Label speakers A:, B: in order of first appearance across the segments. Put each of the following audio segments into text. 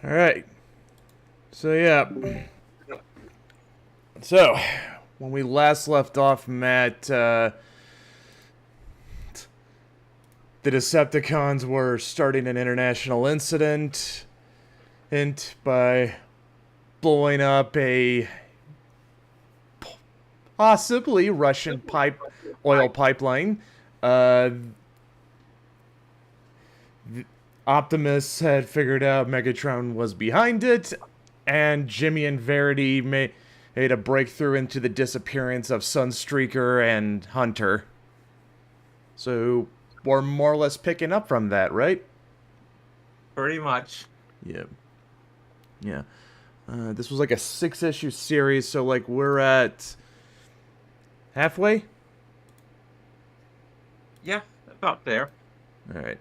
A: All right. So, yeah. So, when we last left off, Matt, the Decepticons were starting an international incident by blowing up a possibly Russian oil pipeline. Optimus had figured out Megatron was behind it, and Jimmy and Verity made a breakthrough into the disappearance of Sunstreaker and Hunter. So we're more or less picking up from that, right?
B: Pretty much.
A: Yeah. Yeah. This was like a 6-issue series, so like we're at halfway?
B: Yeah, about there.
A: All right.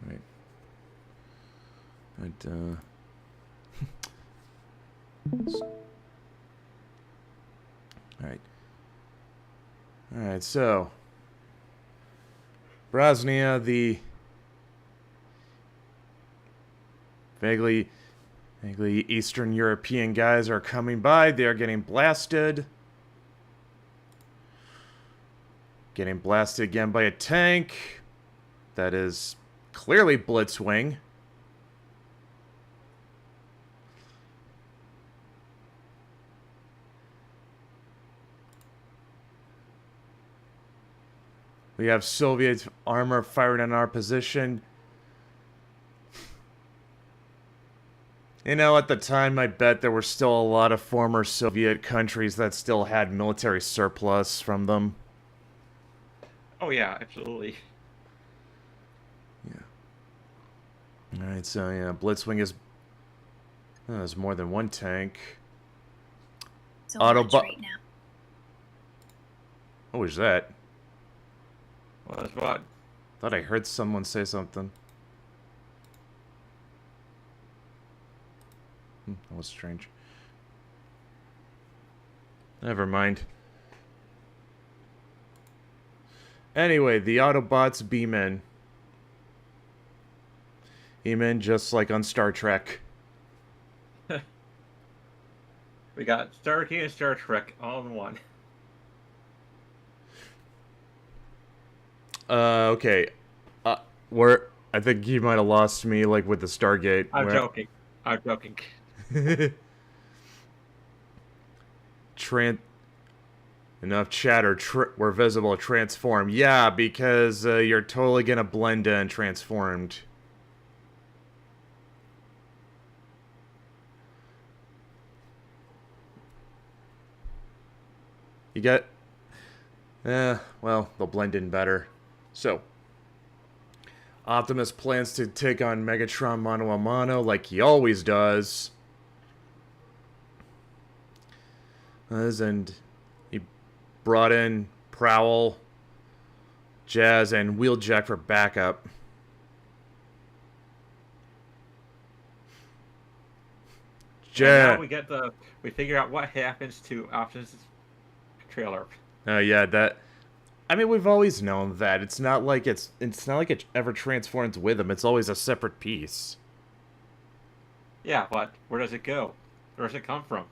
A: Right. But, Alright. Alright, so Bosnia, the vaguely Eastern European guys are coming by. They are getting blasted. Getting blasted again by a tank. That is clearly Blitzwing. We have Soviet armor firing in our position. You know, at the time, I bet there were still a lot of former Soviet countries that still had military surplus from them.
B: Oh, yeah, absolutely.
A: Yeah. Alright, so, yeah, Blitzwing is... Oh, there's more than one tank.
C: So Autobot right now.
A: What was that?
B: Well, that's what?
A: Thought I heard someone say something. That was strange. Never mind. Anyway, the Autobots beam in. Beam in just like on Star Trek.
B: We got Star Trek and Star Trek all in one.
A: Okay. I think you might have lost me, like, with the Stargate.
B: I'm joking. I'm joking.
A: Enough chatter. We're visible. Transform. Yeah, because you're totally gonna blend in transformed. You get... well, they'll blend in better. So, Optimus plans to take on Megatron mano a mano like he always does. And he brought in Prowl, Jazz, and Wheeljack for backup.
B: Now we figure out what happens to Optimus' trailer.
A: Oh yeah, that. I mean, we've always known that. It's not like it ever transforms with him. It's always a separate piece.
B: Yeah, but where does it go? Where does it come from?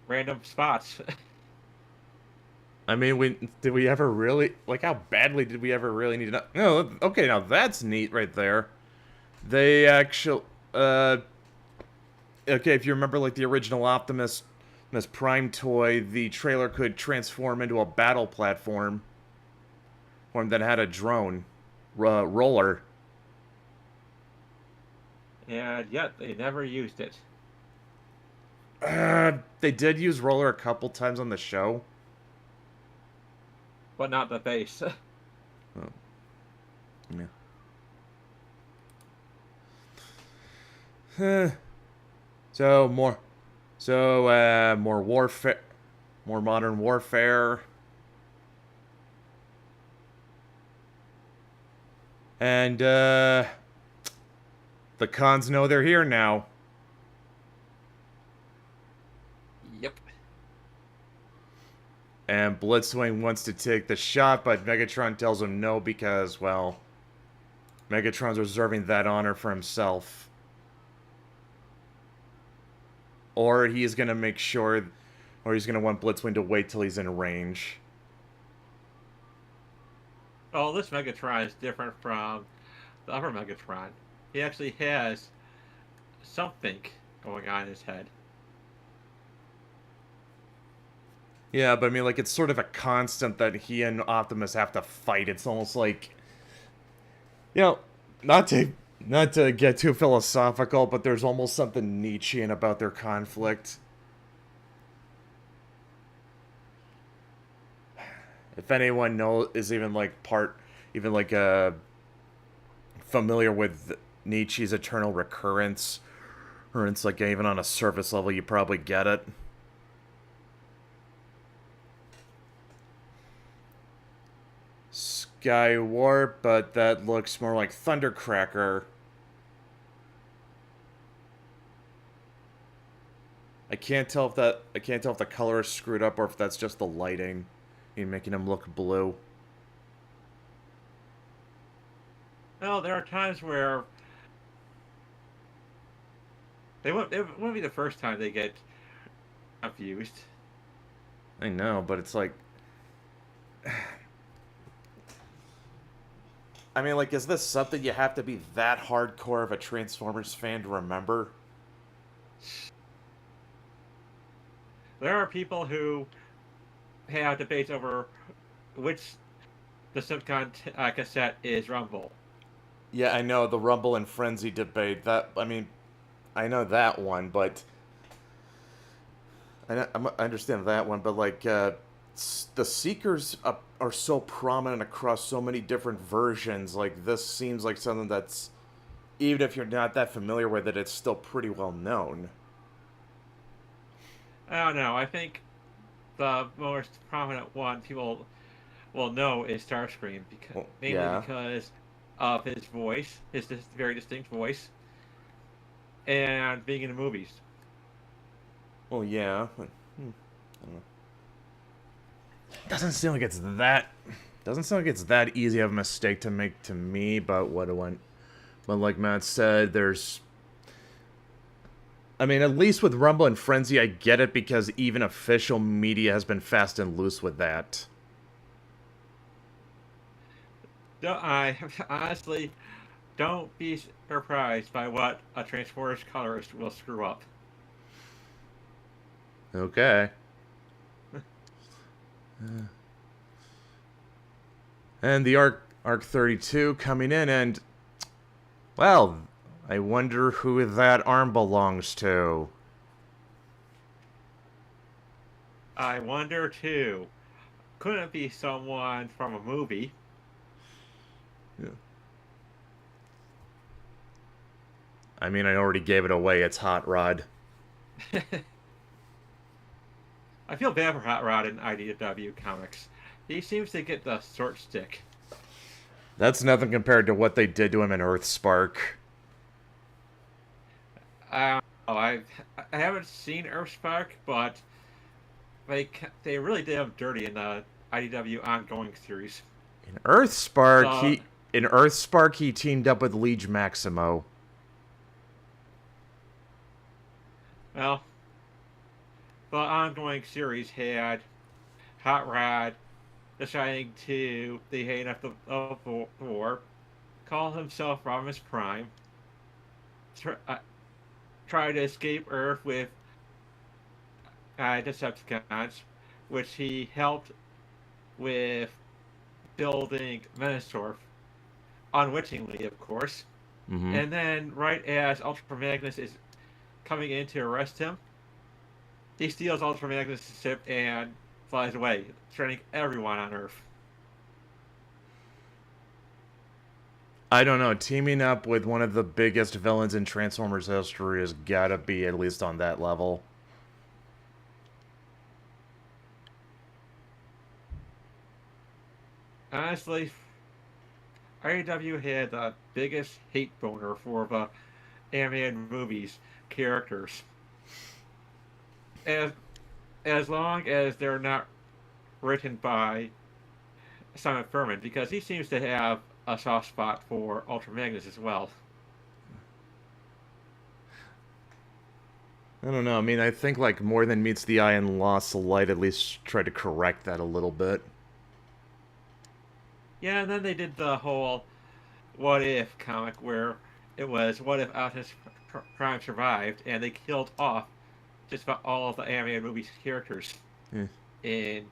B: Random spots.
A: I mean, did we ever really, like, how badly did we ever really need to know? No, okay, now that's neat right there. They actually, okay, if you remember, like, the original Optimus Prime toy, the trailer could transform into a battle platform that had a drone roller.
B: And yet, they never used it.
A: They did use roller a couple times on the show.
B: But not the base.
A: Oh. Yeah. More warfare, more modern warfare. And, the cons know they're here now.
B: Yep.
A: And Blitzwing wants to take the shot, but Megatron tells him no because, well, Megatron's reserving that honor for himself. Or he's going to make sure, or he's going to want Blitzwing to wait till he's in range.
B: Oh, this Megatron is different from the other Megatron. He actually has something going on in his head.
A: Yeah, but I mean, like, it's sort of a constant that he and Optimus have to fight. It's almost like, you know, not to get too philosophical, but there's almost something Nietzschean about their conflict. If anyone is even familiar with Nietzsche's eternal recurrence, or it's like even on a surface level, you probably get it. Sky Warp, but that looks more like Thundercracker. I can't tell if the color is screwed up or if that's just the lighting in making him look blue.
B: Well, there are times where it won't be the first time they get confused.
A: I know, but it's like, I mean, like, is this something you have to be that hardcore of a Transformers fan to remember?
B: There are people who have debates over which Decepticon cassette is Rumble.
A: Yeah, I know, the Rumble and Frenzy debate. I mean, I know that one, but I understand that one, but, like, the Seekers are so prominent across so many different versions. Like, this seems like something that's, even if you're not that familiar with it, it's still pretty well known.
B: I don't know. I think the most prominent one people will know is Starscream, because of his voice, his very distinct voice, and being in the movies.
A: Well, yeah. I don't know. Doesn't seem like it's that easy of a mistake to make to me, but but like Matt said, I mean, at least with Rumble and Frenzy, I get it because even official media has been fast and loose with that.
B: I honestly don't be surprised by what a Transformers colorist will screw up.
A: Okay. And the Arc 32 coming in, and well, I wonder who that arm belongs to.
B: I wonder too. Couldn't it be someone from a movie?
A: Yeah. I mean, I already gave it away. It's Hot Rod.
B: I feel bad for Hot Rod in IDW comics. He seems to get the short stick.
A: That's nothing compared to what they did to him in Earthspark.
B: I haven't seen Earthspark, but they really did him dirty in the IDW ongoing series.
A: In Earthspark, he teamed up with Liege Maximo.
B: Well, the ongoing series had Hot Rod deciding to the hate of the war, call himself Optimus Prime, try to escape Earth with Decepticons, which he helped with building Menasorf, unwittingly, of course.
A: Mm-hmm.
B: And then, right as Ultra Magnus is coming in to arrest him, he steals Ultra Magnus' ship and flies away, threatening everyone on Earth.
A: I don't know. Teaming up with one of the biggest villains in Transformers history has gotta be at least on that level.
B: Honestly, IDW had the biggest hate boner for the animated movies characters. As long as they're not written by Simon Furman, because he seems to have a soft spot for Ultra Magnus as well.
A: I don't know. I mean, I think like More Than Meets the Eye and Lost the Light at least tried to correct that a little bit.
B: Yeah, and then they did the whole What If comic where it was what if Optimus Prime survived and they killed off just about all of the animated movie characters in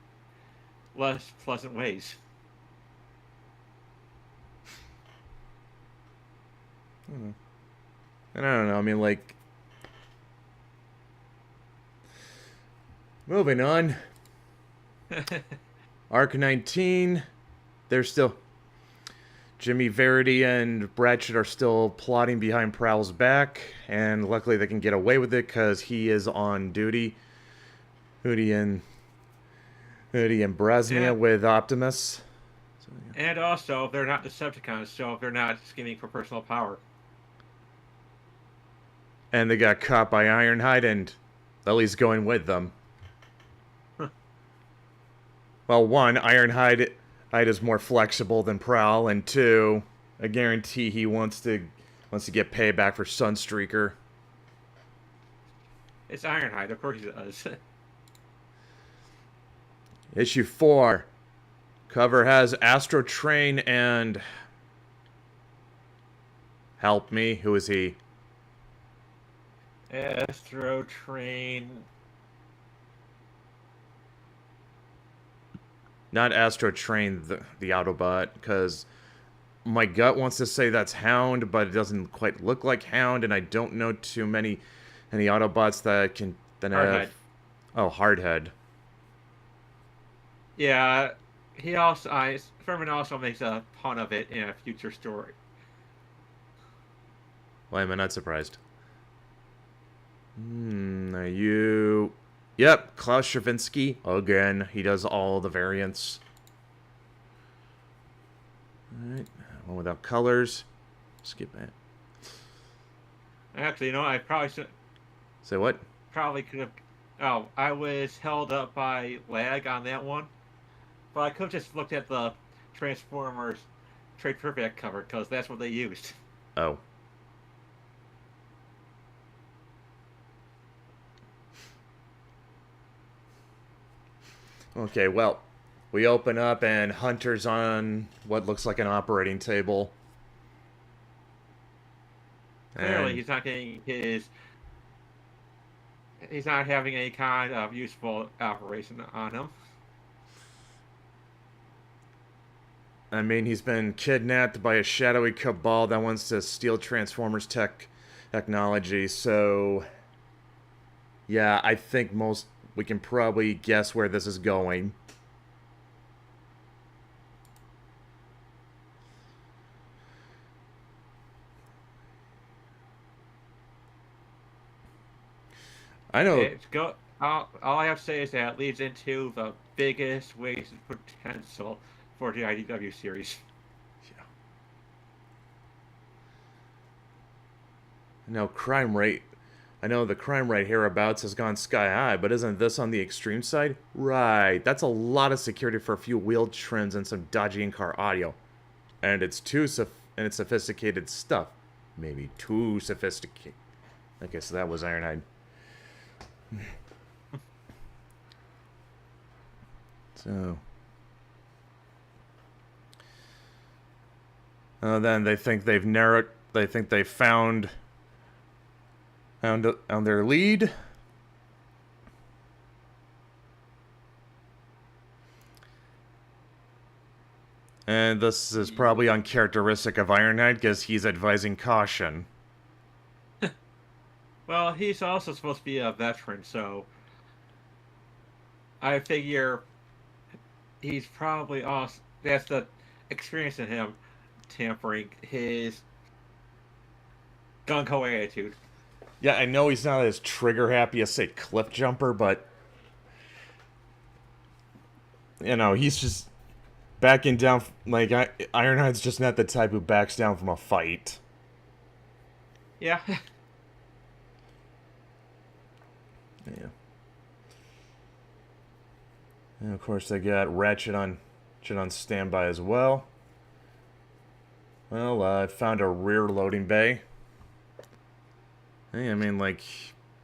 B: less pleasant ways.
A: And I don't know. I mean, like, moving on. Arc 19. They're still... Jimmy, Verity, and Bratchet are still plotting behind Prowl's back, and luckily they can get away with it because he is on duty. Hootie and Brezhnev with Optimus.
B: So, yeah. And also, they're not Decepticons, so they're not scheming for personal power.
A: And they got caught by Ironhide, and Lily's going with them. Well, one, Ironhide is more flexible than Prowl, and two, I guarantee he wants to get payback for Sunstreaker.
B: It's Ironhide, of course he does.
A: Issue 4. Cover has Astro Train and... Help me, who is he?
B: Astro Train...
A: Not Astro Train, the Autobot, because my gut wants to say that's Hound, but it doesn't quite look like Hound, and I don't know too many any Autobots that can
B: Hardhead.
A: Oh, Hardhead.
B: Yeah, Furman also makes a pun of it in a future story.
A: Why am I not surprised? Are you... Yep, Klaus Stravinsky. Again, he does all the variants. Alright, one without colors. Skip that.
B: Actually, you know, I probably should...
A: Say what?
B: Probably could have... Oh, I was held up by lag on that one. But I could have just looked at the Transformers Trade Perfect cover, because that's what they used.
A: Oh. Okay, well, we open up and Hunter's on what looks like an operating table.
B: Clearly, he's not getting his... He's not having any kind of useful operation on him.
A: I mean, he's been kidnapped by a shadowy cabal that wants to steal Transformers technology, so... Yeah, I think we can probably guess where this is going. I know.
B: All I have to say is that it leads into the biggest waste potential for the IDW series.
A: Yeah. No crime rate. I know the crime rate hereabouts has gone sky high, but isn't this on the extreme side? Right, that's a lot of security for a few wheel trims and some dodgy in-car audio. And it's sophisticated stuff. Maybe too sophisticated. Okay, so that was Ironhide. So... then they think they've narrowed... They think they found on their lead. And this is probably uncharacteristic of Ironhide because he's advising caution.
B: Well, he's also supposed to be a veteran, so I figure he's probably also that's the experience in him tampering his gung-ho attitude.
A: Yeah, I know he's not as trigger happy as, say, Cliff Jumper, but... You know, he's just backing down... Like, Ironhide's just not the type who backs down from a fight.
B: Yeah.
A: Yeah. And, of course, they got Ratchet on standby as well. Well, I found a rear loading bay. Hey, I mean, like,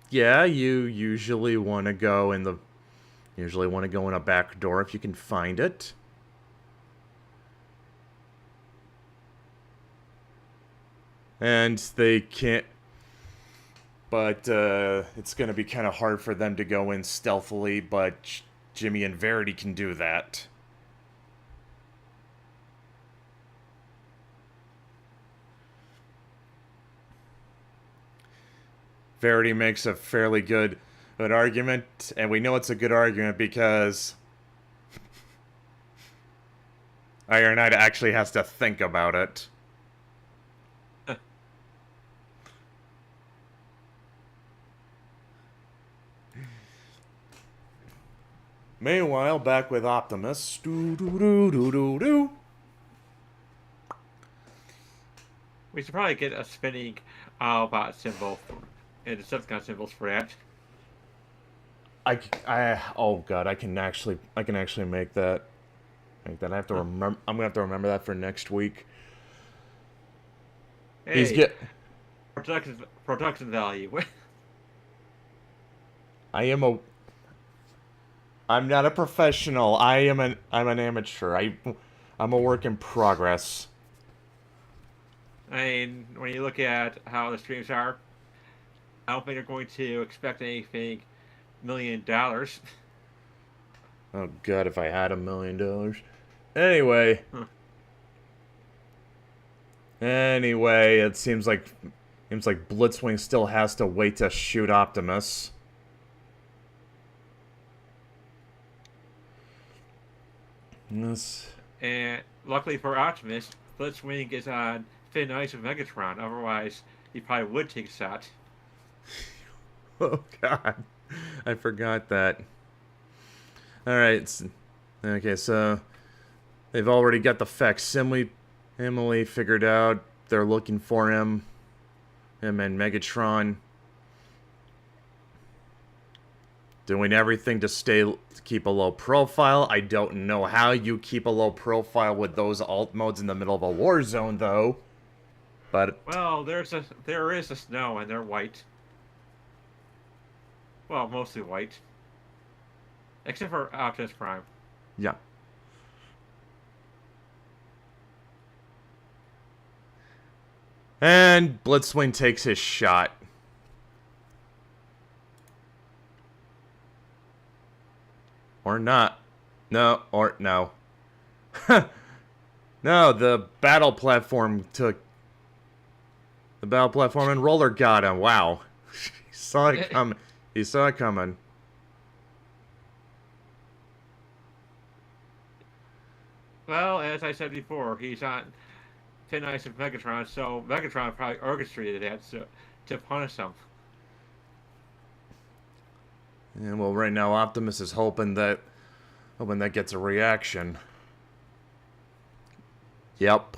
A: yeah, you usually want to go in a back door if you can find it. And they can't, but it's going to be kind of hard for them to go in stealthily, but Jimmy and Verity can do that. Verity makes a fairly good argument, and we know it's a good argument because Ironhide actually has to think about it. Meanwhile, back with Optimus. Do.
B: We should probably get a spinning Autobot symbol and Decepticon symbols for that.
A: Oh god, I can actually make that. I have to remember. I'm gonna have to remember that for next week.
B: Hey, production value.
A: I'm not a professional. I'm an amateur. I'm a work in progress.
B: I mean, when you look at how the streams are, I don't think they're going to expect anything $1 million.
A: Oh god, if I had $1 million. Anyway. Anyway, it seems like Blitzwing still has to wait to shoot Optimus. Yes.
B: And luckily for Optimus, Blitzwing is on thin ice with Megatron. Otherwise, he probably would take a shot.
A: Oh god, I forgot that. Alright, okay, so they've already got the facsimile figured out. They're looking for him and Megatron. Doing everything to keep a low profile. I don't know how you keep a low profile with those alt modes in the middle of a war zone, though. But
B: well, there is a snow, and they're white. Well, mostly white, except for Optimus Prime.
A: Yeah. And Blitzwing takes his shot. Or not. No, or no. No, the battle platform took... The battle platform and roller got him. Wow. He saw it coming. He saw it coming.
B: Well, as I said before, he's on thin ice with Megatron, so Megatron probably orchestrated that to punish him.
A: And well, right now Optimus is hoping that gets a reaction. Yep.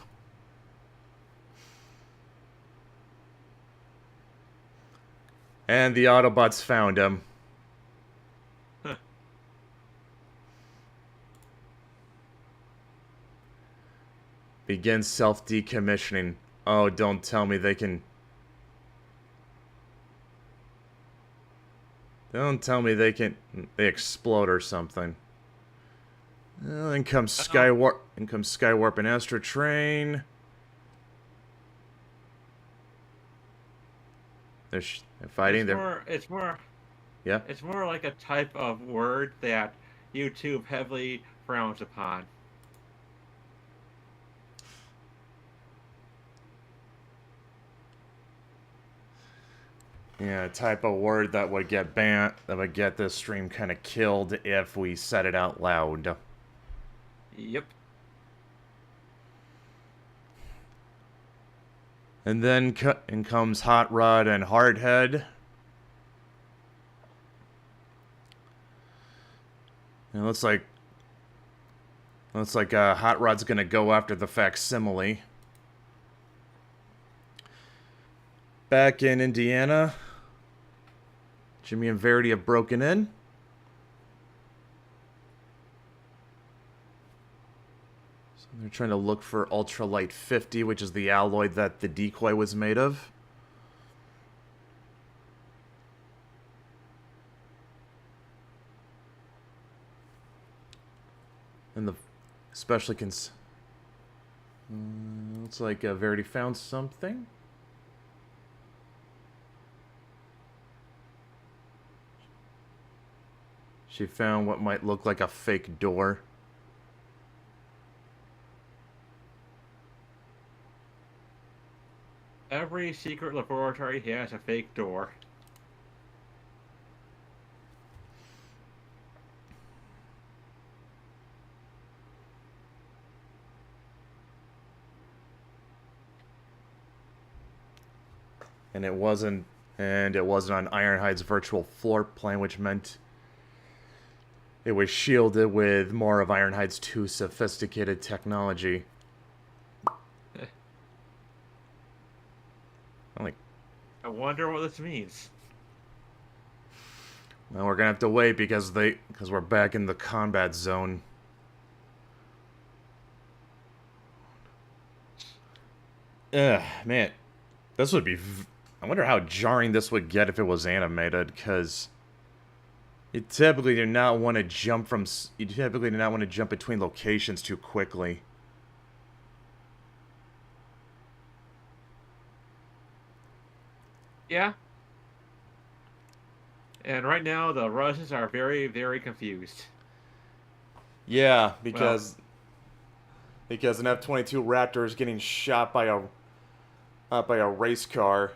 A: And the Autobots found him.
B: Huh.
A: Begin self-decommissioning. Oh, don't tell me they can... Don't tell me they can... They explode or something. Well, in comes Skywarp. In comes Skywarp and Astro Train. They're fighting.
B: It's more.
A: Yeah.
B: It's more like a type of word that YouTube heavily frowns upon.
A: Yeah, a type of word that would get banned, that would get this stream kind of killed if we said it out loud.
B: Yep.
A: And then in comes Hot Rod and Hardhead. It looks like Hot Rod's gonna go after the facsimile. Back in Indiana, Jimmy and Verity have broken in. So they're trying to look for Ultralight 50, which is the alloy that the decoy was made of. And the especially looks like Verity found something. She found what might look like a fake door.
B: Every secret laboratory has a fake door.
A: And it wasn't on Ironhide's virtual floor plan, which meant it was shielded with more of Ironhide's too sophisticated technology.
B: I wonder what this means.
A: Well, we're gonna have to wait because we're back in the combat zone. Man, this would be. I wonder how jarring this would get if it was animated, because you typically do not want to jump between locations too quickly.
B: Yeah. And right now, the Russians are very, very confused.
A: Yeah, because an F-22 Raptor is getting shot by a race car,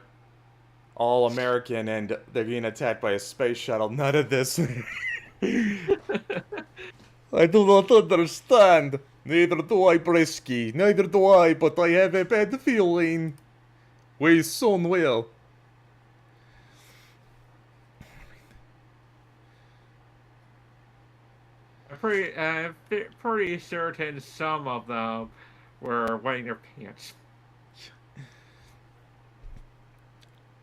A: all American, and they're getting attacked by a space shuttle. None of this. I do not understand. Neither do I, Brisky. Neither do I, but I have a bad feeling. We soon will.
B: I'm pretty certain some of them were wetting their pants.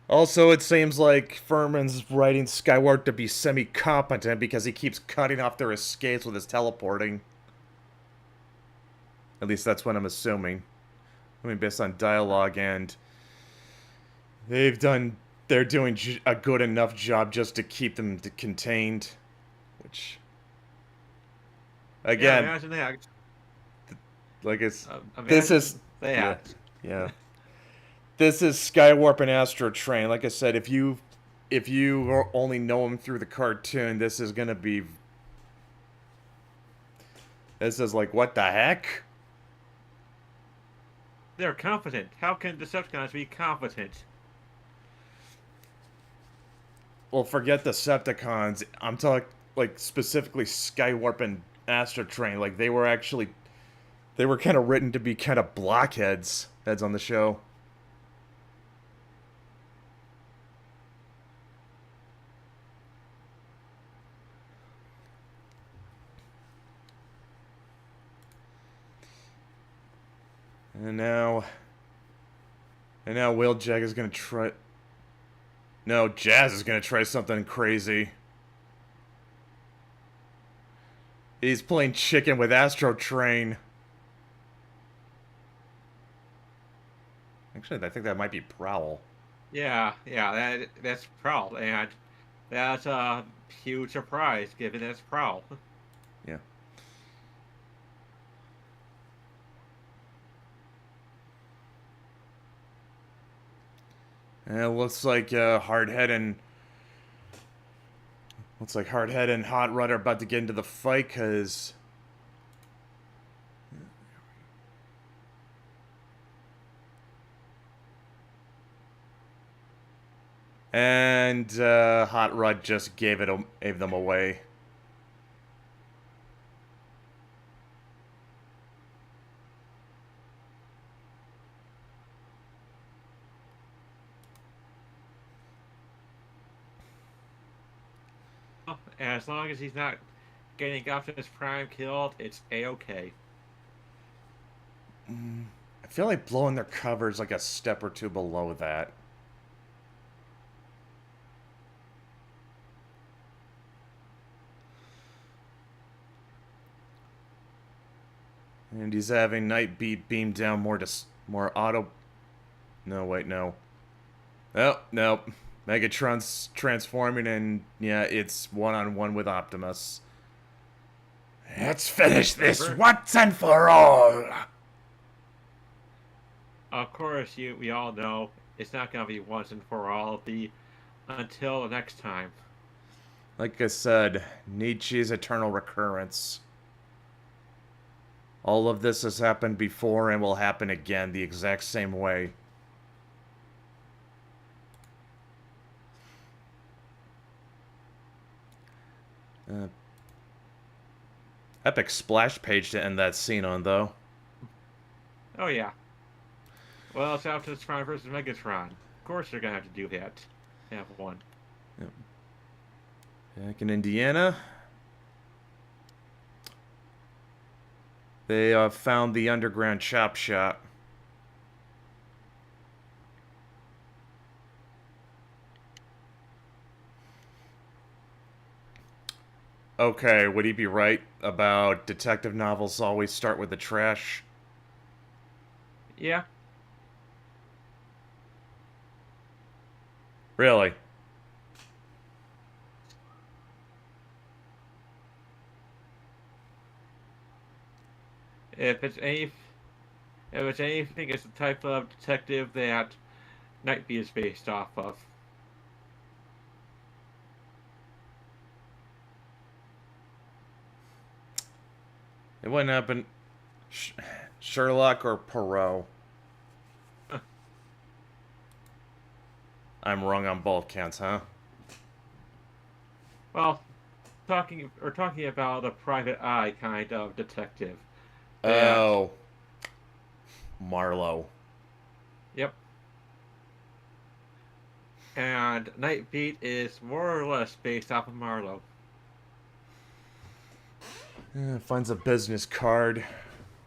A: Also, it seems like Furman's writing Skywarp to be semi-competent because he keeps cutting off their escapes with his teleporting. At least that's what I'm assuming. I mean, based on dialogue, and they're doing a good enough job just to keep them contained, which, again,
B: yeah, imagine that.
A: Like it's
B: this is
A: that. Yeah. This is Skywarp and Astro Train. Like I said, if you only know him through the cartoon, this is gonna be. This is like, what the heck?
B: They're competent. How can Decepticons be competent?
A: Well, forget Decepticons. I'm talking, like, specifically Skywarp and Astro Train. Like, they were kind of written to be kind of blockheads, heads on the show. And now Wheeljack is gonna try... No, Jazz is gonna try something crazy. He's playing chicken with Astro Train. Actually, I think that might be Prowl.
B: Yeah, that's Prowl, and that's a huge surprise given it's Prowl.
A: Yeah. And it looks like Hardhead and Hot Rod are about to get into the fight, because Hot Rod just gave them away.
B: As long as he's not getting Optimus Prime killed, it's A-okay.
A: I feel like blowing their cover's like a step or two below that. And he's having Nightbeat beam down more auto... No, wait, no. Oh, no. Megatron's transforming, and yeah, it's one-on-one with Optimus. Let's finish this once and for all!
B: Of course, we all know it's not going to be once and for all. It'll be until the next time.
A: Like I said, Nietzsche's eternal recurrence. All of this has happened before and will happen again the exact same way. Epic splash page to end that scene on, though.
B: Oh, yeah. Well, it's Optimus Prime versus Megatron. Of course they're going to have to do that. Have one.
A: Yep. Back in Indiana. They found the underground chop shop. Okay, would he be right about detective novels always start with the trash?
B: Yeah.
A: Really?
B: If it's anything, it's the type of detective that Nightbeat is based off of.
A: It wouldn't happen. Sherlock or Poirot. I'm wrong on both counts, huh?
B: Well, talking about a private eye kind of detective.
A: Oh. Marlowe.
B: Yep. And Nightbeat is more or less based off of Marlowe.
A: Finds a business card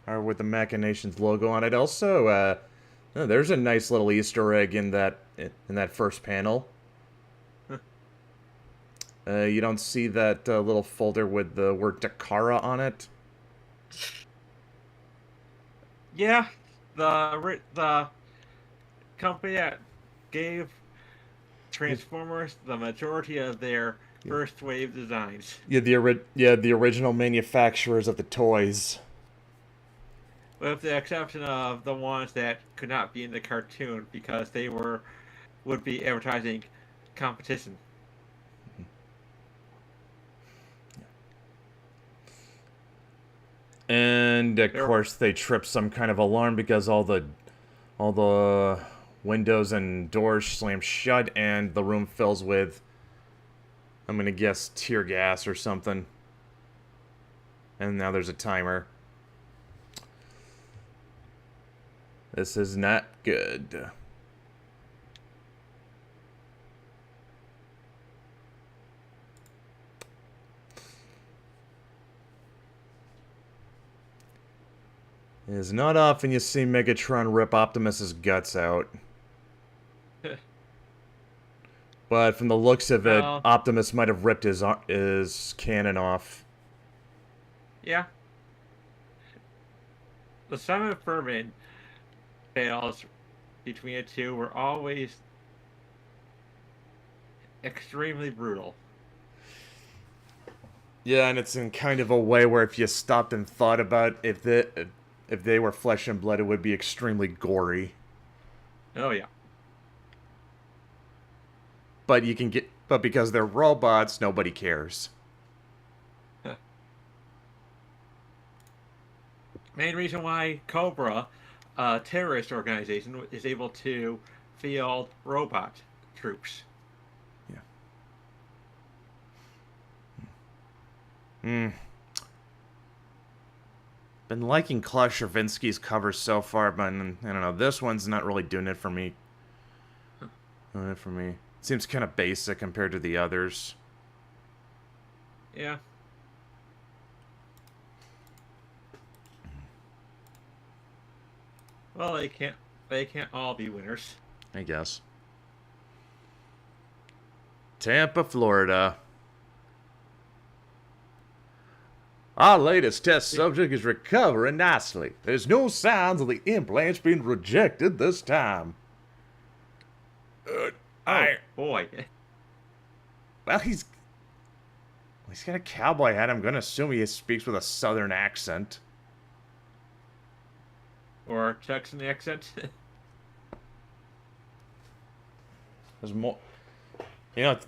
A: with the Machination's logo on it. Also, there's a nice little Easter egg in that first panel. You don't see that little folder with the word Dakara on it.
B: Yeah, the company that gave Transformers the majority of their first wave designs.
A: Yeah, the original manufacturers of the toys.
B: With the exception of the ones that could not be in the cartoon because they would be advertising competition.
A: And of course they trip some kind of alarm because all the All the windows and doors slam shut, and the room fills with, I'm gonna guess, tear gas or something. And now there's a timer. This is not good. It is not often you see Megatron rip Optimus's guts out. But from the looks of it, Optimus might have ripped his cannon off.
B: Yeah. The Simon Furman battles between the two were always extremely brutal.
A: Yeah, and it's in kind of a way where if you stopped and thought about if they were flesh and blood, it would be extremely gory.
B: Oh yeah.
A: But because they're robots, nobody cares.
B: Main reason why Cobra, a terrorist organization, is able to field robot troops.
A: Yeah. Been liking Klaus Stravinsky's covers so far, but I don't know. This one's not really doing it for me. It seems kind of basic compared to the others.
B: Yeah. Well, they can't all be winners.
A: I guess. Tampa, Florida. Our latest test subject is recovering nicely. There's no signs of the implants being rejected this time.
B: Boy.
A: Well, he's got a cowboy hat. I'm going to assume he speaks with a southern accent.
B: Or Texan accent.
A: There's more. You know,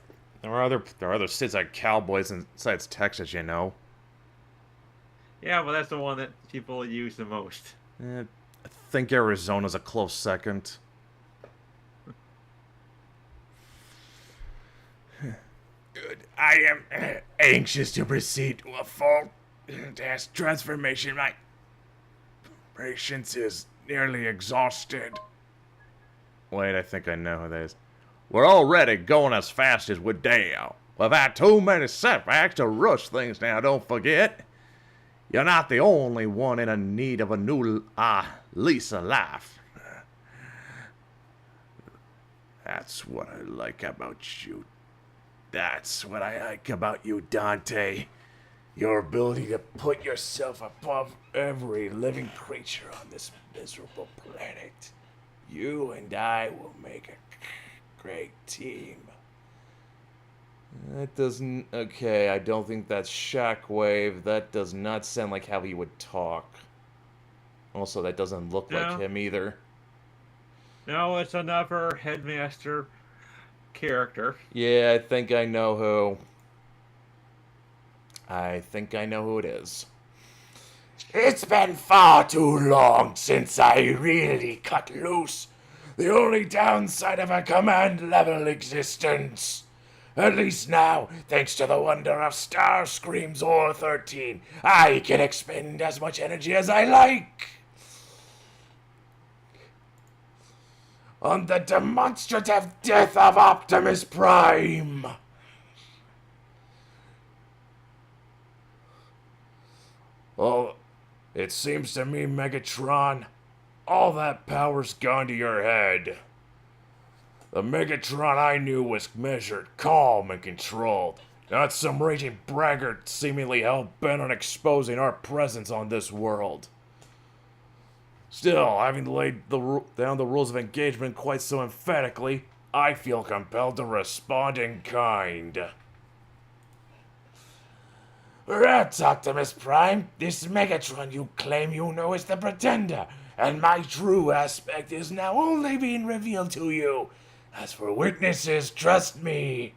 A: there are other states like cowboys besides Texas, you know.
B: Yeah, but that's the one that people use the most.
A: I think Arizona's a close second. Good. I am anxious to proceed to a full test transformation. My patience is nearly exhausted. Wait, I think I know who that is. We're already going as fast as we dare. We've had too many setbacks to rush things now, don't forget. You're not the only one in a need of a new lease of life. That's what I like about you. That's what I like about you, Dante. Your ability to put yourself above every living creature on this miserable planet. You and I will make a great team. That doesn't... Okay, I don't think that's Shockwave. That does not sound like how he would talk. Also, that doesn't look like him either.
B: No, it's another Headmaster character.
A: Yeah, I think I know who. I think I know who it is. It's been far too long since I really cut loose. The only downside of a command-level existence. At least now, thanks to the wonder of Starscream's Ore 13, I can expend as much energy as I like. On the demonstrative death of Optimus Prime. Well, it seems to me, Megatron, all that power's gone to your head. The Megatron I knew was measured, calm, and controlled. Not some raging braggart seemingly hell-bent on exposing our presence on this world. Still, having laid down the rules of engagement quite so emphatically, I feel compelled to respond in kind. Rats, Optimus Prime. This Megatron you claim you know is the Pretender, and my true aspect is now only being revealed to you. As for witnesses, trust me,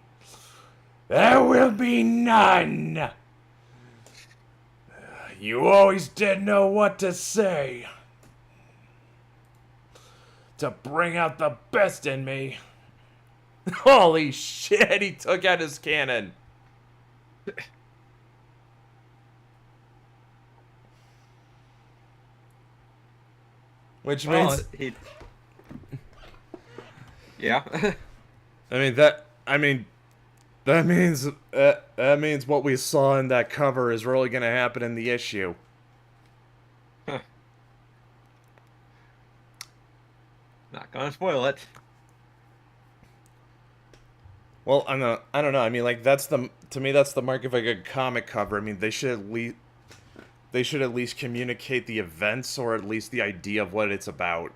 A: there will be none. You always did know what to say. to bring out the best in me. Holy shit, he took out his cannon. Which means...
B: Yeah.
A: That means what we saw in that cover is really going to happen in the issue.
B: Huh. Not gonna spoil it.
A: Well, I don't know. I mean, like, to me that's the mark of a good comic cover. I mean, they should at least communicate the events, or at least the idea of what it's about.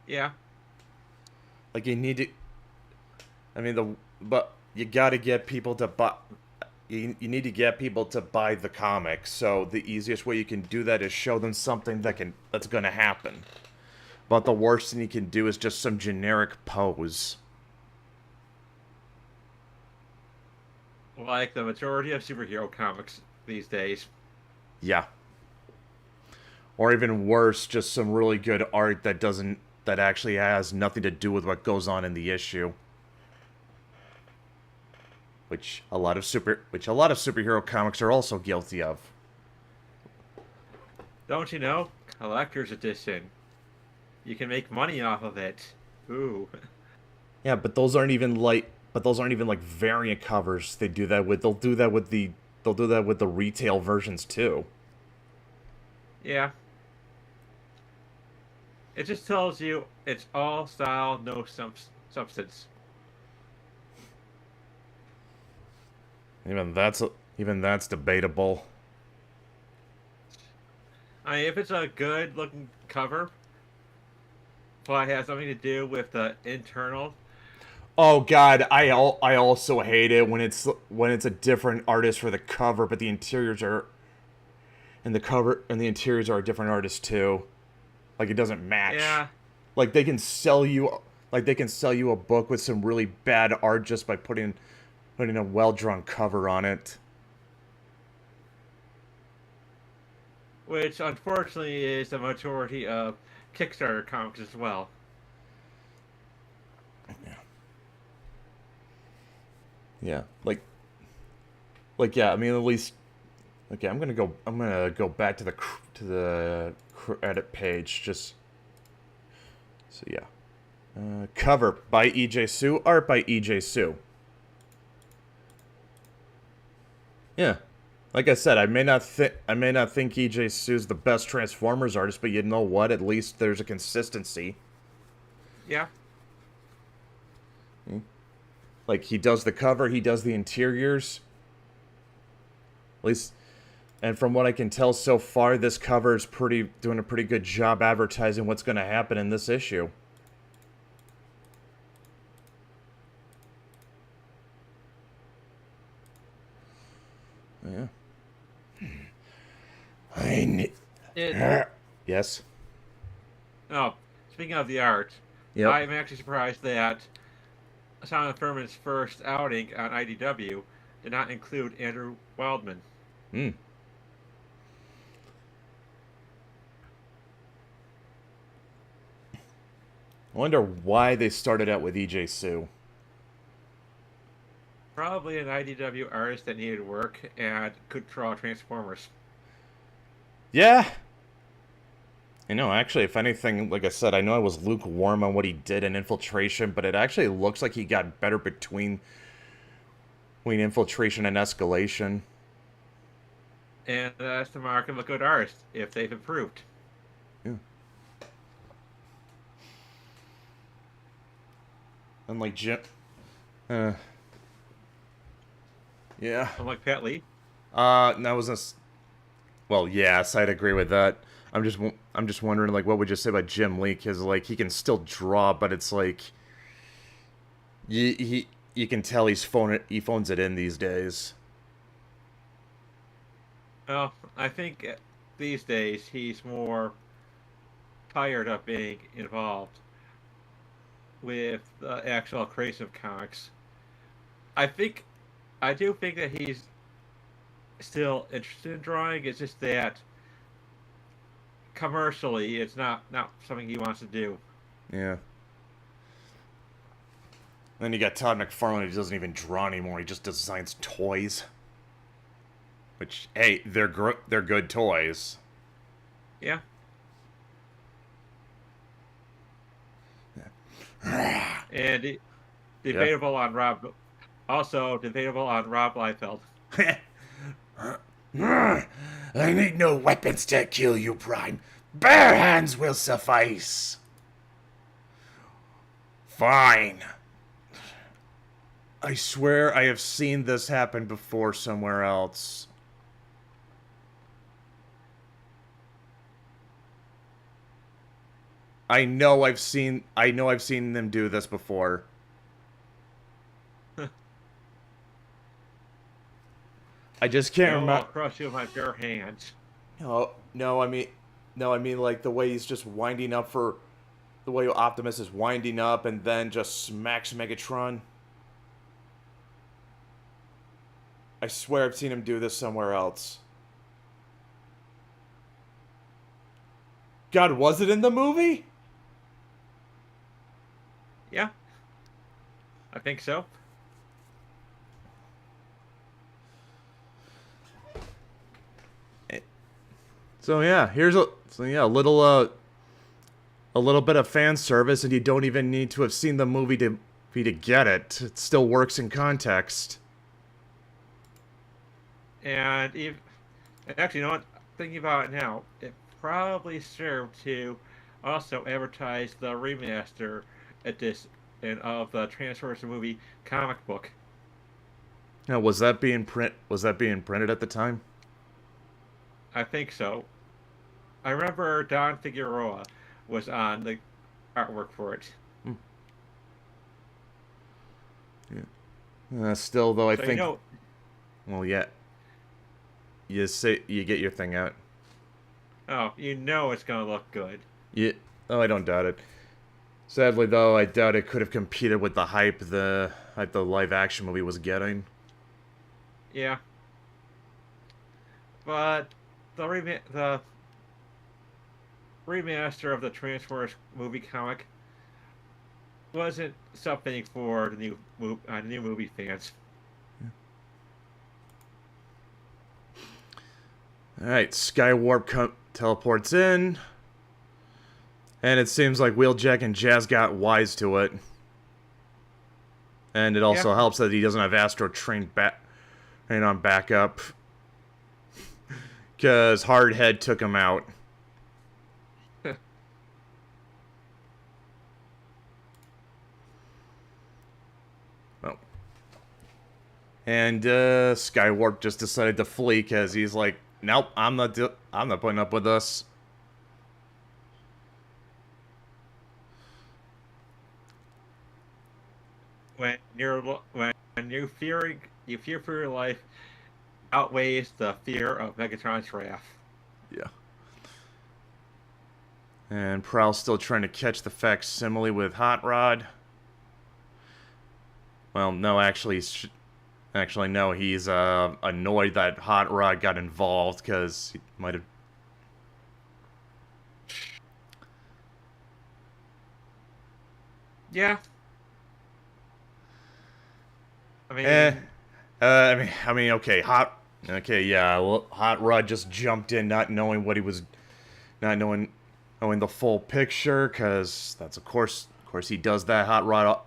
B: Yeah.
A: Like, you need to... I mean, but you gotta get people to buy... You need to get people to buy the comic, so the easiest way you can do that is show them something that's gonna happen. But the worst thing you can do is just some generic pose.
B: Like the majority of superhero comics these days.
A: Yeah. Or even worse, just some really good art that actually has nothing to do with what goes on in the issue. Which a lot of superhero comics are also guilty of.
B: Don't you know? Collector's edition. You can make money off of it. Ooh.
A: Yeah, but those aren't even like variant covers. They'll do that with the retail versions too.
B: Yeah. It just tells you it's all style, no substance.
A: Even that's debatable.
B: I mean, if it's a good-looking cover, but it has something to do with the internal.
A: Oh God, I also hate it when it's a different artist for the cover, but the interiors are a different artist too. Like, it doesn't match.
B: Yeah.
A: Like, they can sell you a book with some really bad art just by putting a well-drawn cover on it.
B: Which, unfortunately, is the majority of Kickstarter comics as well.
A: Yeah. Yeah, I mean, at least... Okay, I'm gonna go back to the credit page, just... So, yeah. Cover by E.J. Sue, art by E.J. Sue. Yeah. Like I said, I may not think E.J. Sue's the best Transformers artist, but you know what? At least there's a consistency.
B: Yeah.
A: Like, he does the cover, he does the interiors. At least, and from what I can tell so far, this cover is doing a pretty good job advertising what's going to happen in this issue. Yeah. Yes.
B: Oh, speaking of the art,
A: Yep.
B: I'm actually surprised that Simon Furman's first outing on IDW did not include Andrew Wildman.
A: Hmm. I wonder why they started out with E.J. Sue.
B: Probably an IDW artist that needed work and could draw Transformers.
A: Yeah. I know, actually, if anything, like I said, I know I was lukewarm on what he did in Infiltration, but it actually looks like he got better between Infiltration and Escalation.
B: And that's the mark of a good artist, if they've improved.
A: Yeah. Unlike Jim... yeah.
B: Unlike Pat Lee.
A: That was a... Well, yes, I'd agree with that. I'm just wondering, like, what would you say about Jim Lee? Because, like, he can still draw, but it's like... You can tell he phones it in these days.
B: Well, I think these days he's more tired of being involved with the actual creation of comics. I do think that he's still interested in drawing. It's just that commercially, it's not something he wants to do.
A: Yeah. Then you got Todd McFarlane, who doesn't even draw anymore. He just designs toys. Which, hey, they're good toys.
B: Yeah. And debatable on Rob. Also debatable on Rob Liefeld.
A: I need no weapons to kill you, Prime. Bare hands will suffice. Fine. I swear I have seen this happen before somewhere else. I know I've seen them do this before. I just can't remember.
B: I'll crush you with my bare hands.
A: Oh, no, I mean like the way he's just winding up for the way Optimus is winding up and then just smacks Megatron. I swear I've seen him do this somewhere else. God, was it in the movie?
B: Yeah. I think so.
A: So yeah, here's a little bit of fan service, and you don't even need to have seen the movie to get it. It still works in context.
B: And actually, you know what? Thinking about it now, it probably served to also advertise the remaster edition of the Transformers movie comic book.
A: Now, was that being printed at the time?
B: I think so. I remember Don Figueroa was on the artwork for it.
A: Yeah. Still, though, I think.
B: You know,
A: well, yeah. You get your thing out.
B: Oh, you know it's gonna look good.
A: Yeah. Oh, I don't doubt it. Sadly, though, I doubt it could have competed with the hype the live action movie was getting.
B: Yeah. But the remaster of the Transformers movie comic wasn't something for the new movie fans.
A: Alright, Skywarp teleports in. And it seems like Wheeljack and Jazz got wise to it. And it also helps that he doesn't have Astro trained on backup. Because Hardhead took him out. Oh. And Skywarp just decided to flee because he's like, nope, I'm not putting up with this.
B: When you fear for your life outweighs the fear of Megatron's wrath.
A: Yeah. And Prowl's still trying to catch the facsimile with Hot Rod. Well, no, actually, no. He's annoyed that Hot Rod got involved because he might have.
B: Yeah. Okay,
A: yeah. Well, Hot Rod just jumped in, not knowing the full picture, because that's of course he does that. Hot Rod's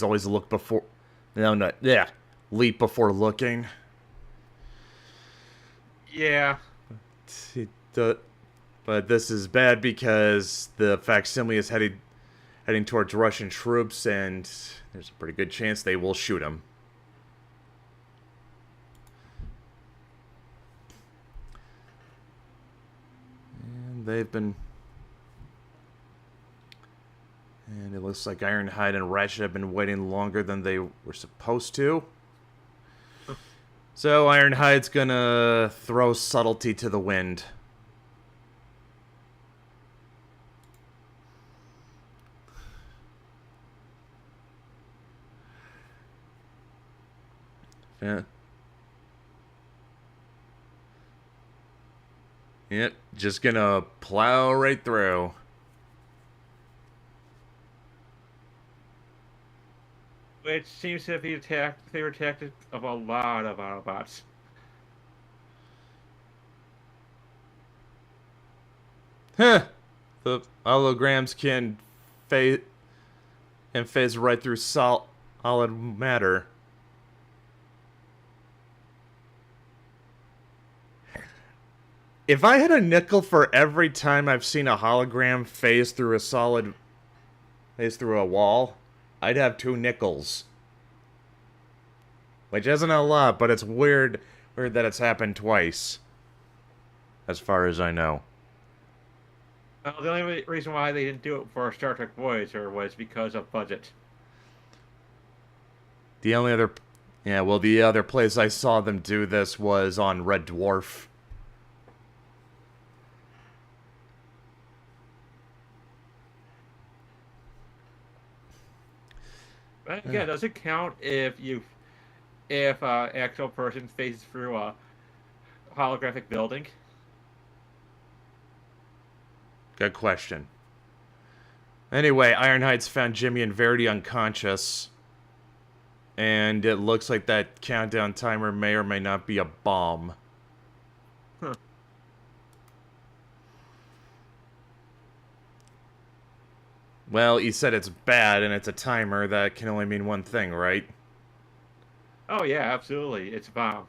A: always leap before looking.
B: Yeah.
A: But this is bad because the facsimile is heading towards Russian troops, and there's a pretty good chance they will shoot him. And it looks like Ironhide and Ratchet have been waiting longer than they were supposed to. So Ironhide's gonna throw subtlety to the wind. Yeah. Yep, just gonna plow right through.
B: which seems to be favorite tactic of a lot of Autobots.
A: Huh. The holograms can phase right through solid matter. If I had a nickel for every time I've seen a hologram phase through a wall, I'd have 2 nickels. Which isn't a lot, but it's weird that it's happened twice. As far as I know.
B: Well, the only reason why they didn't do it for Star Trek Voyager was because of budget.
A: The other place I saw them do this was on Red Dwarf.
B: But yeah, does it count if an actual person phases through a holographic building?
A: Good question. Anyway, Ironhide's found Jimmy and Verity unconscious. And it looks like that countdown timer may or may not be a bomb.
B: Huh.
A: Well, he said it's bad and it's a timer. That can only mean one thing, right?
B: Oh yeah, absolutely. It's a bomb.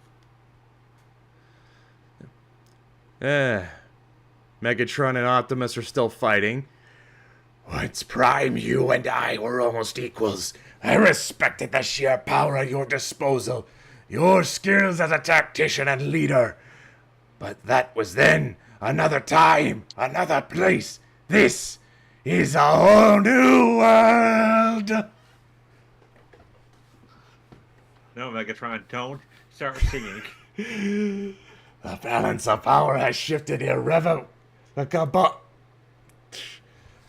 A: Megatron and Optimus are still fighting.
D: Once Prime, you and I were almost equals. I respected the sheer power at your disposal, your skills as a tactician and leader. But that was then, another time, another place. This is a whole new world!
B: No, Megatron, don't start singing.
D: The balance of power has shifted irrevocably.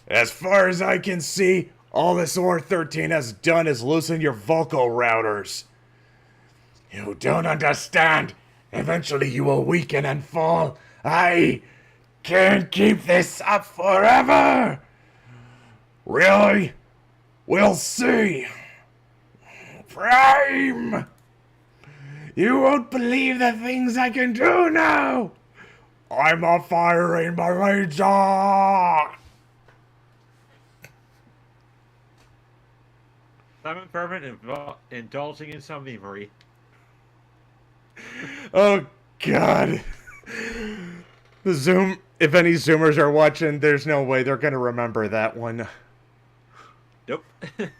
D: As far as I can see, all this OR-13 has done is loosen your vocal routers. You don't understand. Eventually you will weaken and fall. I can't keep this up forever. Really? We'll see. Prime! You won't believe the things I can do now. I'm a firing major.
B: Simon Perman indulging in some memory.
A: Oh, God. If any Zoomers are watching, there's no way they're going to remember that one.
B: Nope.
D: You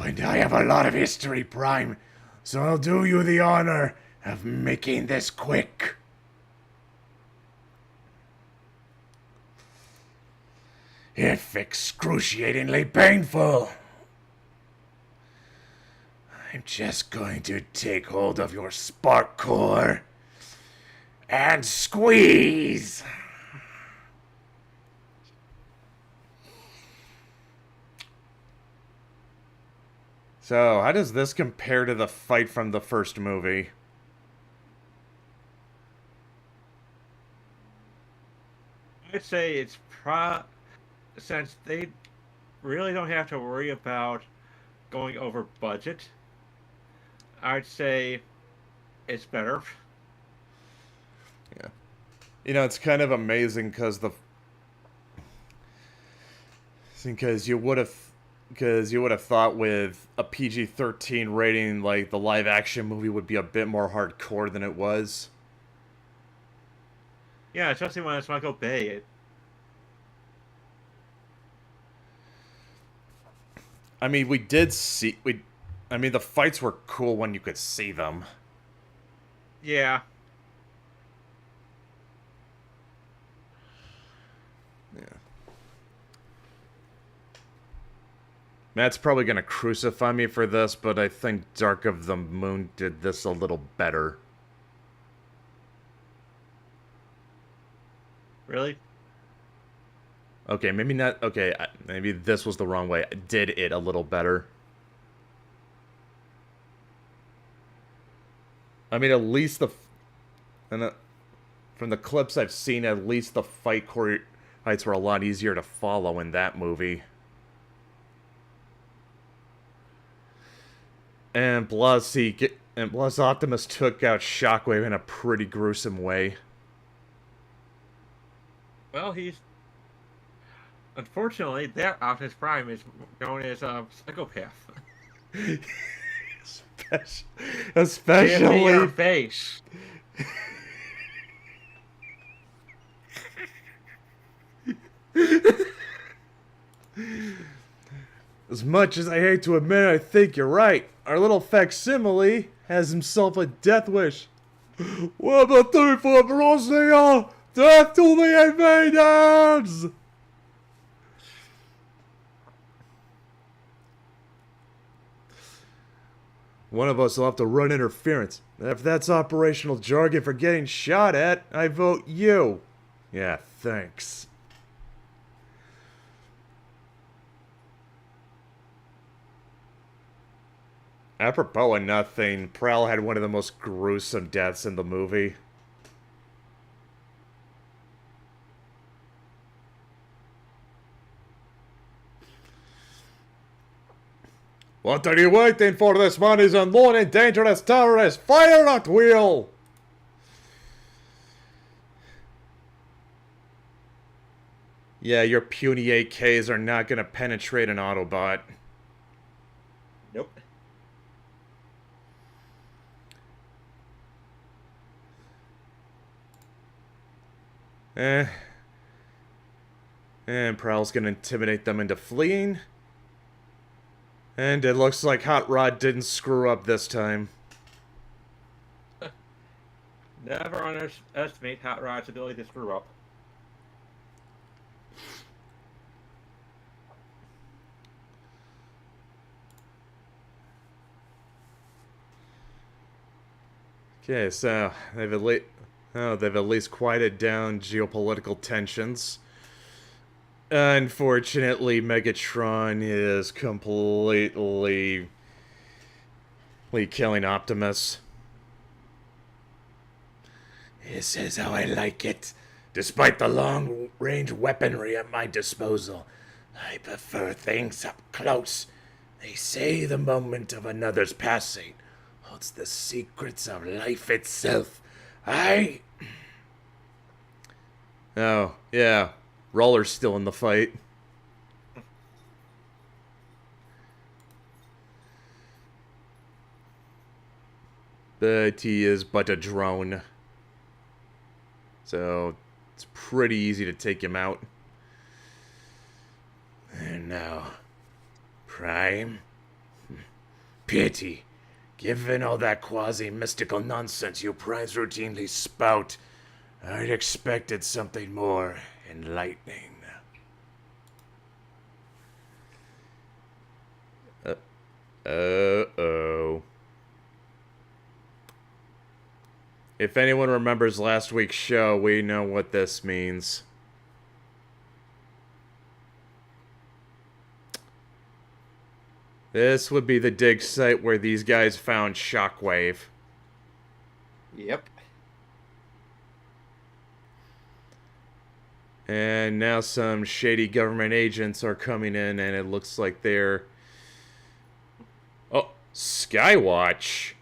D: and I have a lot of history, Prime, so I'll do you the honor of making this quick. If excruciatingly painful. I'm just going to take hold of your spark core and squeeze.
A: So, how does this compare to the fight from the first movie?
B: I'd say it's since they really don't have to worry about going over budget, I'd say it's better.
A: Yeah. You know, it's kind of amazing because you would have thought with a PG-13 rating, like, the live-action movie would be a bit more hardcore than it was.
B: Yeah, especially when it's Michael Bay.
A: I mean, the fights were cool when you could see them.
B: Yeah.
A: Yeah. Matt's probably going to crucify me for this, but I think Dark of the Moon did this a little better.
B: Really?
A: Okay, maybe not. Okay, maybe this was the wrong way. Did it a little better. I mean, at least from the clips I've seen, at least the fights were a lot easier to follow in that movie. And plus Optimus took out Shockwave in a pretty gruesome way.
B: Well, unfortunately, that Optimus Prime is known as a psychopath.
A: Especially
B: your face.
A: As much as I hate to admit it, I think you're right. Our little facsimile has himself a death wish. What about 34 Brosnia? Death to the invaders! One of us will have to run interference. If that's operational jargon for getting shot at, I vote you. Yeah, thanks. Apropos of nothing, Prowl had one of the most gruesome deaths in the movie. What are you waiting for? This man is unknown and dangerous terrorist! Fire at will! Yeah, your puny AKs are not gonna penetrate an Autobot.
B: Nope.
A: And Prowl's gonna intimidate them into fleeing. And it looks like Hot Rod didn't screw up this time.
B: Never underestimate Hot Rod's ability to screw up.
A: Okay, so they've at least quieted down geopolitical tensions. Unfortunately, Megatron is completely killing Optimus.
D: This is how I like it. Despite the long-range weaponry at my disposal, I prefer things up close. They say the moment of another's passing holds the secrets of life itself.
A: Oh, yeah. Roller's still in the fight. But he is but a drone. So, it's pretty easy to take him out.
D: And now, Prime? Pity. Given all that quasi-mystical nonsense you Primes routinely spout, I'd expected something more enlightening.
A: Uh-oh. If anyone remembers last week's show, we know what this means. This would be the dig site where these guys found Shockwave.
B: Yep.
A: And now some shady government agents are coming in, and it looks like they're... Oh, Skywatch.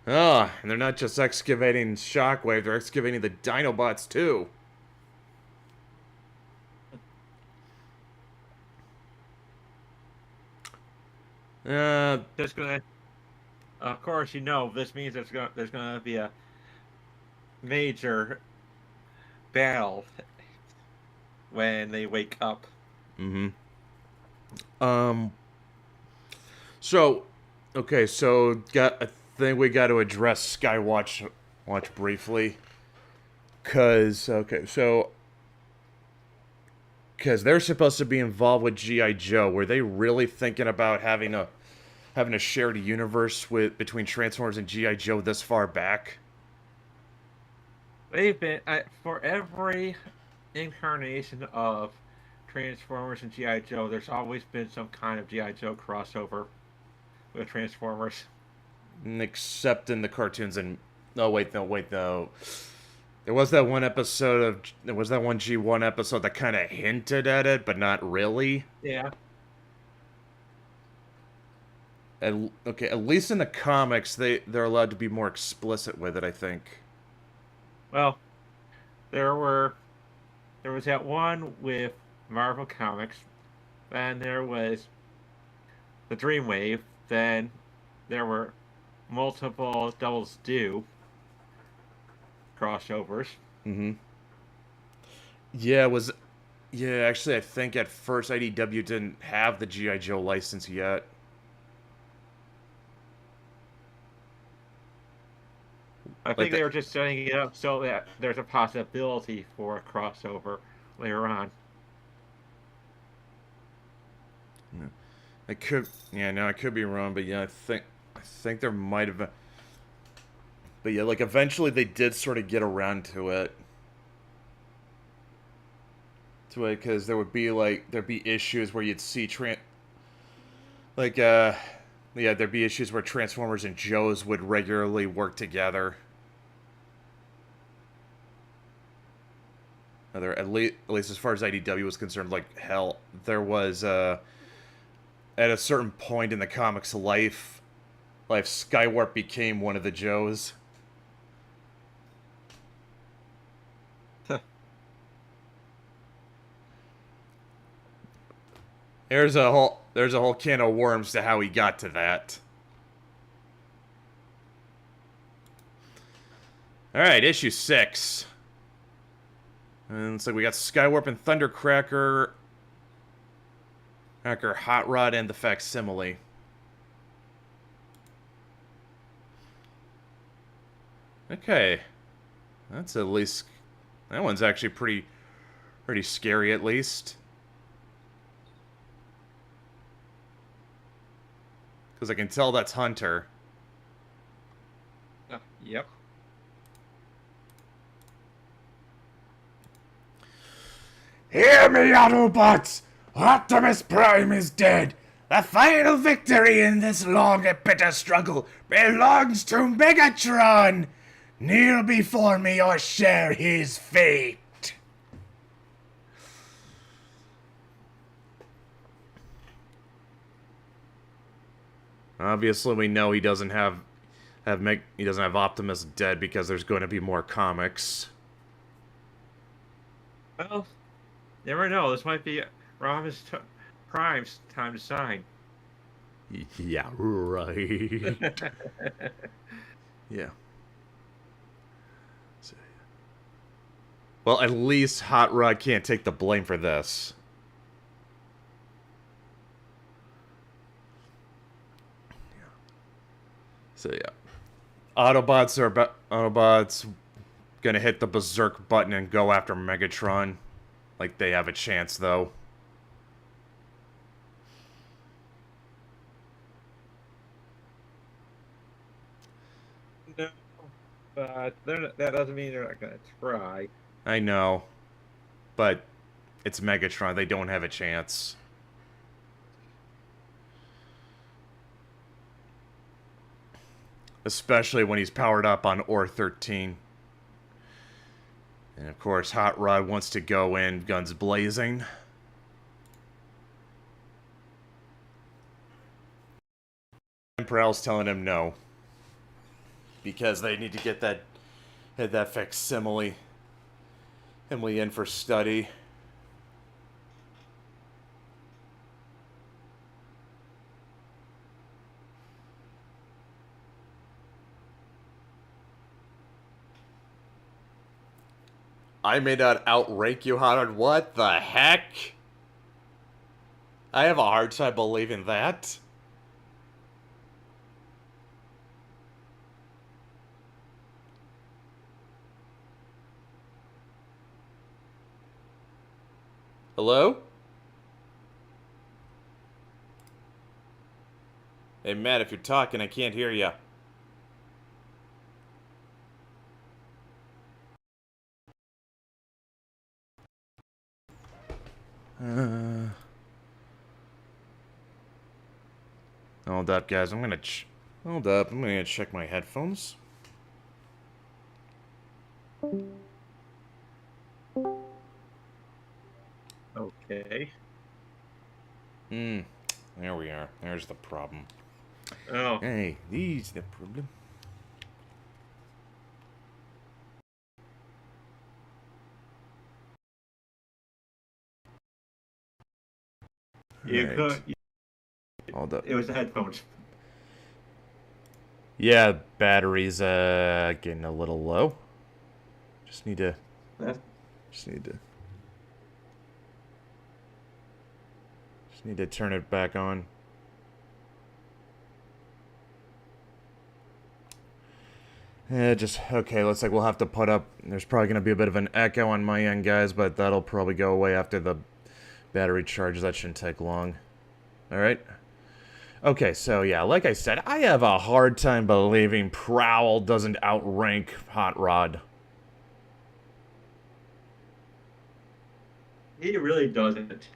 A: Ah, and they're not just excavating Shockwave, they're excavating the Dinobots too.
B: Just gonna. Of course, this means there's gonna be a major battle when they wake up.
A: Mm-hmm. So, okay, so I think we got to address Skywatch briefly, because they're supposed to be involved with G.I. Joe. Were they really thinking about having a shared universe between Transformers and G.I. Joe this far back?
B: They've been for every incarnation of Transformers and G.I. Joe. There's always been some kind of G.I. Joe crossover with Transformers.
A: Except in the cartoons and... No, wait, no. There was that one episode of... There was that one G1 episode that kind of hinted at it, but not really.
B: Yeah.
A: Okay, at least in the comics, they're allowed to be more explicit with it, I think.
B: Well, there was that one with Marvel Comics, then there was the Dreamwave, then there were multiple Devil's Due crossovers.
A: Mm-hmm. Yeah, actually, I think at first IDW didn't have the G.I. Joe license yet.
B: I think they were just setting it up so that there's a possibility for a crossover later on.
A: I could be wrong, but yeah, I think there might have been. But yeah, like eventually they did sort of get around to it. Because there'd be issues where you'd see there'd be issues where Transformers and Joes would regularly work together. At least as far as IDW was concerned, like, hell, there was, at a certain point in the comics life, Skywarp became one of the Joes. There's a whole can of worms to how he got to that. Alright, issue 6. And so we got Skywarp and Thundercracker, Hot Rod, and the Facsimile. Okay. That's at least... That one's actually pretty scary, at least. Because I can tell that's Hunter.
B: Yep.
D: Hear me, Autobots! Optimus Prime is dead! The final victory in this long and bitter struggle belongs to Megatron! Kneel before me or share his fate!
A: Obviously, we know he doesn't have Optimus dead because there's going to be more comics.
B: Well, never know. This might be Optimus Prime's time to shine.
A: Yeah, right. Yeah. Well, at least Hot Rod can't take the blame for this. So yeah, Autobots gonna hit the berserk button and go after Megatron. Like they have a chance though.
B: No, but that doesn't mean they're not gonna try.
A: I know, but it's Megatron. They don't have a chance. Especially when he's powered up on Ore 13. And of course, Hot Rod wants to go in, guns blazing. Emperor's telling him no. Because they need to get that facsimile in for study. I may not outrank you, Hunter. What the heck? I have a hard time believing that. Hello? Hey, Matt, if you're talking, I can't hear you. Hold up, guys. I'm gonna check my headphones.
B: Okay.
A: There we are. There's the problem.
B: Oh.
A: Hey, these the problem.
B: You
A: Right.
B: could.
A: Hold up.
B: It was the headphones.
A: Yeah, battery's getting a little low. Just need to turn it back on. Okay, looks like we'll have to put up, there's probably going to be a bit of an echo on my end, guys, but that'll probably go away after the battery charges. That shouldn't take long. Alright? Okay, so yeah, like I said, I have a hard time believing Prowl doesn't outrank Hot Rod.
B: He really doesn't.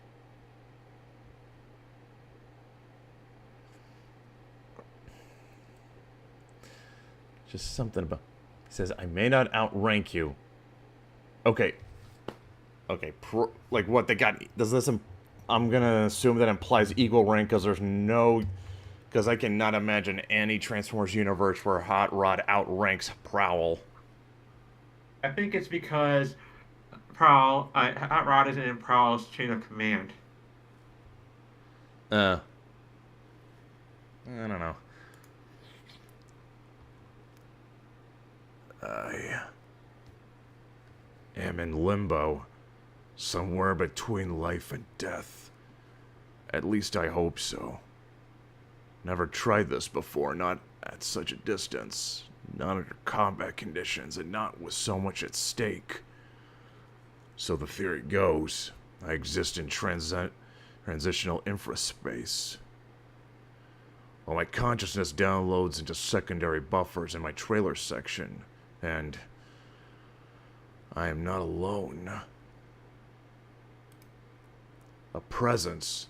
A: Just something about... He says, I may not outrank you. Okay. Okay, like what they got... Does this... I'm gonna assume that implies equal rank, because there's no... Because I cannot imagine any Transformers universe where Hot Rod outranks Prowl.
B: I think it's because Hot Rod isn't in Prowl's chain of command.
A: I don't know. I am in limbo, somewhere between life and death. At least I hope so. Never tried this before, not at such a distance, not under combat conditions, and not with so much at stake. So the theory goes, I exist in transitional infraspace. While my consciousness downloads into secondary buffers in my trailer section, and I am not alone. A presence,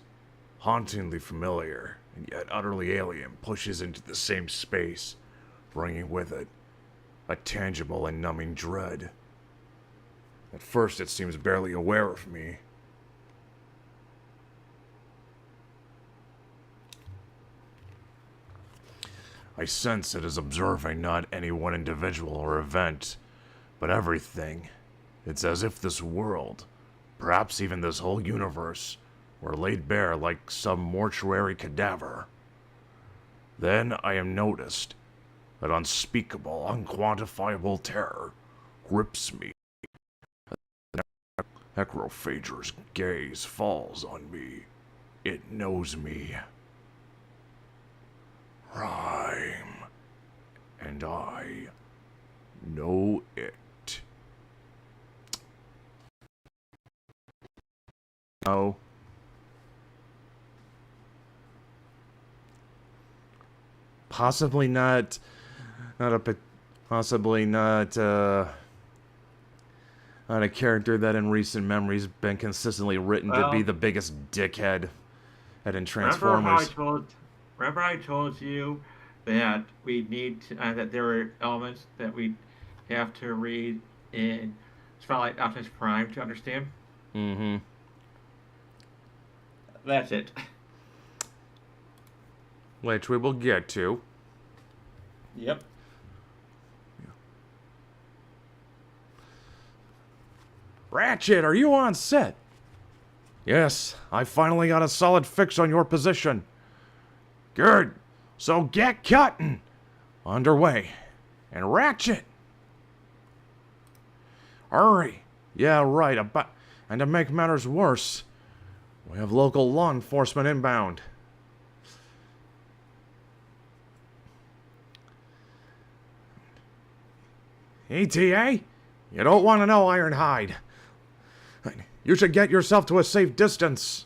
A: hauntingly familiar, and yet utterly alien, pushes into the same space, bringing with it a tangible and numbing dread. At first it seems barely aware of me. I sense it is observing not any one individual or event, but everything. It's as if this world, perhaps even this whole universe, were laid bare like some mortuary cadaver. Then I am noticed. That unspeakable, unquantifiable terror grips me. The necrophager's gaze falls on me. It knows me. Prime. And I know it. Oh. Possibly not a character that in recent memories been consistently written to be the biggest dickhead in Transformers.
B: Remember I told you that we need to, that there were elements that we have to read in Spotlight Optimus Prime to understand?
A: Mm-hmm.
B: That's it.
A: Which we will get to.
B: Yep.
A: Ratchet, are you on set? Yes, I finally got a solid fix on your position. Good. So get cutting. Underway. And Ratchet. Hurry. Yeah, right. And to make matters worse, we have local law enforcement inbound. ETA? You don't want to know, Ironhide. You should get yourself to a safe distance.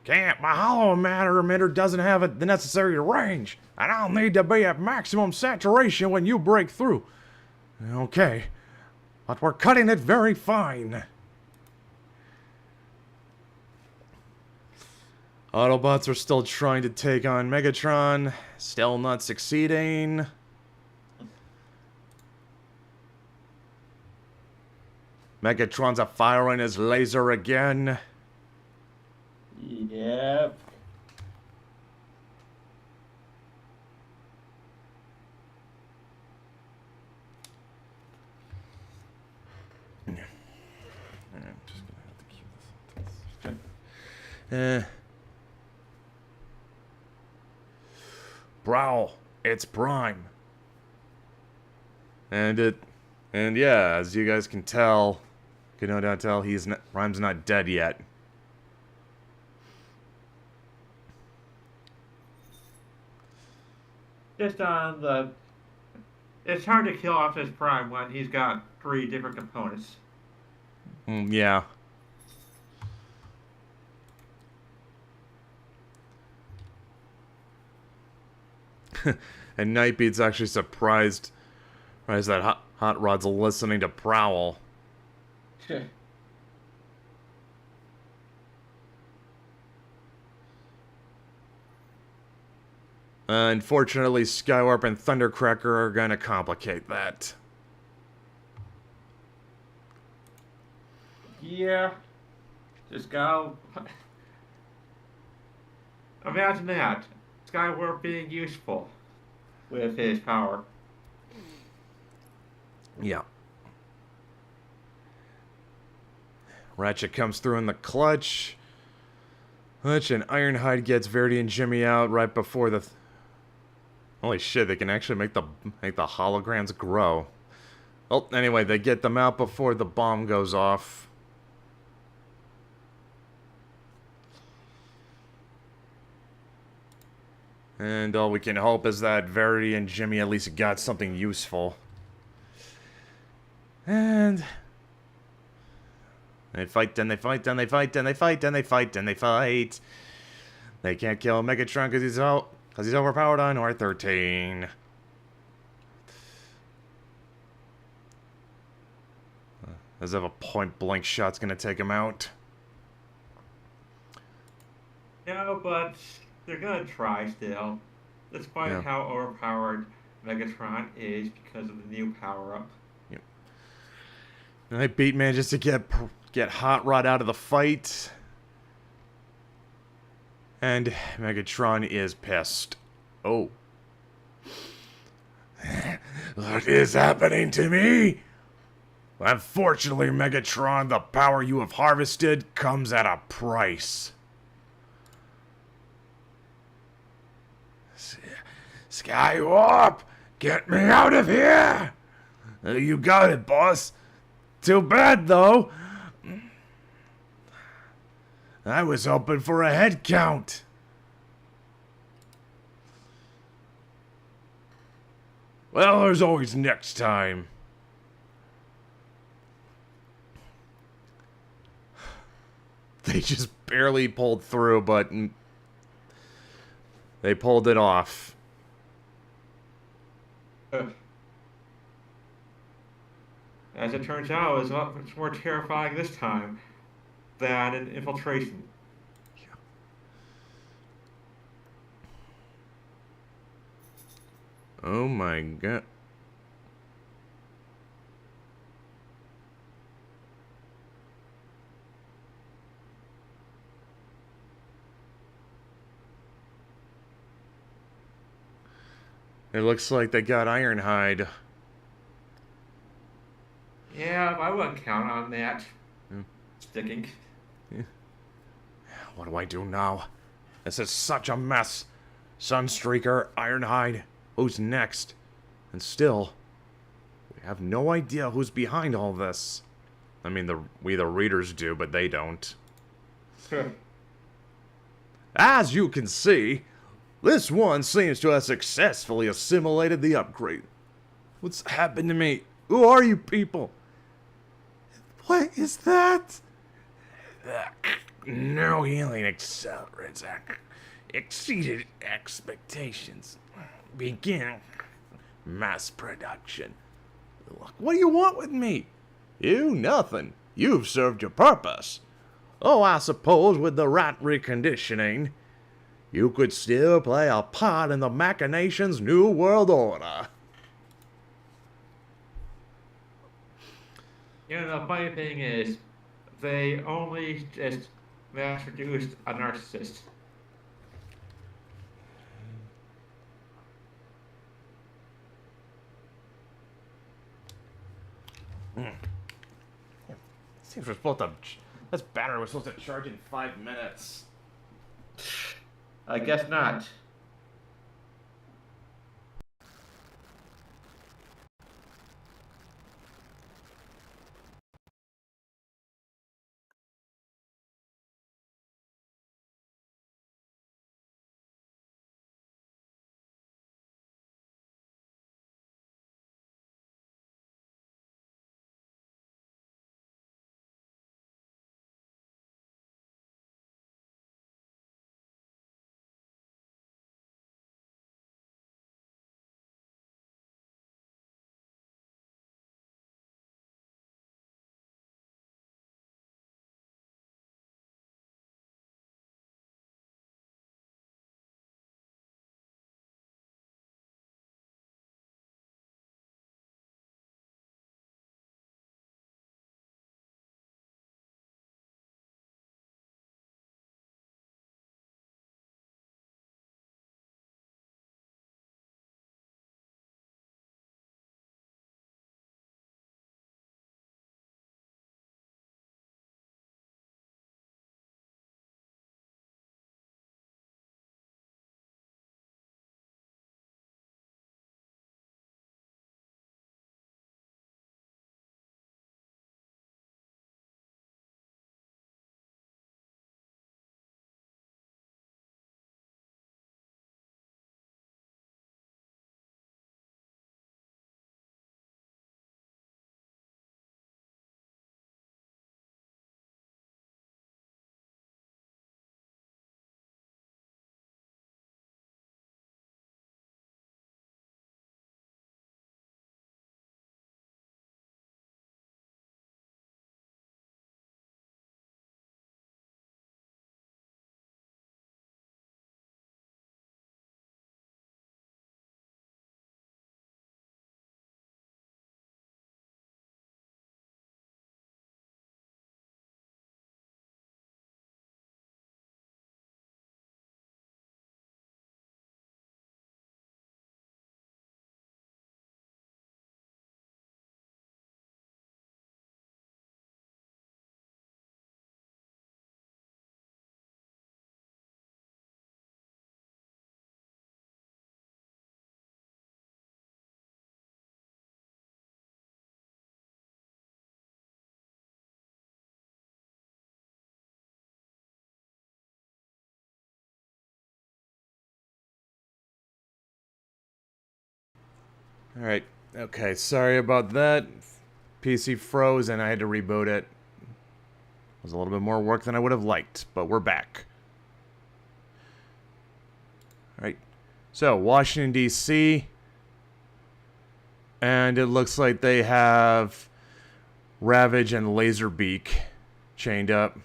A: Can't. My hollow matter emitter doesn't have the necessary range, and I'll need to be at maximum saturation when you break through. Okay, but we're cutting it very fine. Autobots are still trying to take on Megatron, still not succeeding. Megatron's firing his laser again. Prowl, it's Prime. And yeah, as you guys can no doubt tell, Prime's not dead yet.
B: Just on the... It's hard to kill Optimus Prime when he's got 3 different components.
A: Yeah. And Nightbeat's actually surprised that Hot Rod's listening to Prowl. Unfortunately, Skywarp and Thundercracker are gonna complicate that.
B: Yeah. Just go... Imagine that. Skywarp being useful with his power.
A: Yeah. Ratchet comes through in the clutch. And Ironhide gets Verity and Jimmy out right before the... Holy shit, they can actually make the holograms grow. Well, anyway, they get them out before the bomb goes off. And all we can hope is that Verity and Jimmy at least got something useful. And... They fight, and they fight, and they fight, and they fight, and they fight, and they fight. They can't kill Megatron because he's overpowered on R13. As if a point-blank shot's gonna take him out.
B: No, but they're gonna try still. Despite how overpowered Megatron is because of the new power-up.
A: Yep. Nightbeat manages to get Hot Rod out of the fight. And Megatron is pissed. Oh.
D: What is happening to me? Unfortunately, Megatron, the power you have harvested comes at a price. Skywarp, get me out of here! You got it, boss. Too bad, though. I was hoping for a head count. Well, there's always next time.
A: They just barely pulled through, but they pulled it off.
B: As it turns out, it was much more terrifying this time than an infiltration.
A: Oh my god. It looks like they got Ironhide.
B: Yeah, I wouldn't count on that. Sticking.
A: What do I do now? This is such a mess. Sunstreaker, Ironhide, who's next? And still, we have no idea who's behind all this. I mean, we the readers do, but they don't. As you can see, this one seems to have successfully assimilated the upgrade. What's happened to me? Who are you people? What is that?
D: No healing accelerates. Exceeded expectations. Begin mass production.
A: What do you want with me? You nothing. You've served your purpose. Oh, I suppose with the right reconditioning, you could still play a part in the Machination's new world order.
B: You know, the funny thing is, they only just mass-produced a narcissist.
A: Seems we're supposed to... This battery was supposed to charge in 5 minutes.
B: I guess not.
A: Alright, okay, sorry about that. PC froze and I had to reboot it. It was a little bit more work than I would have liked, but we're back. Alright, so Washington, D.C. And it looks like they have Ravage and Laserbeak chained up.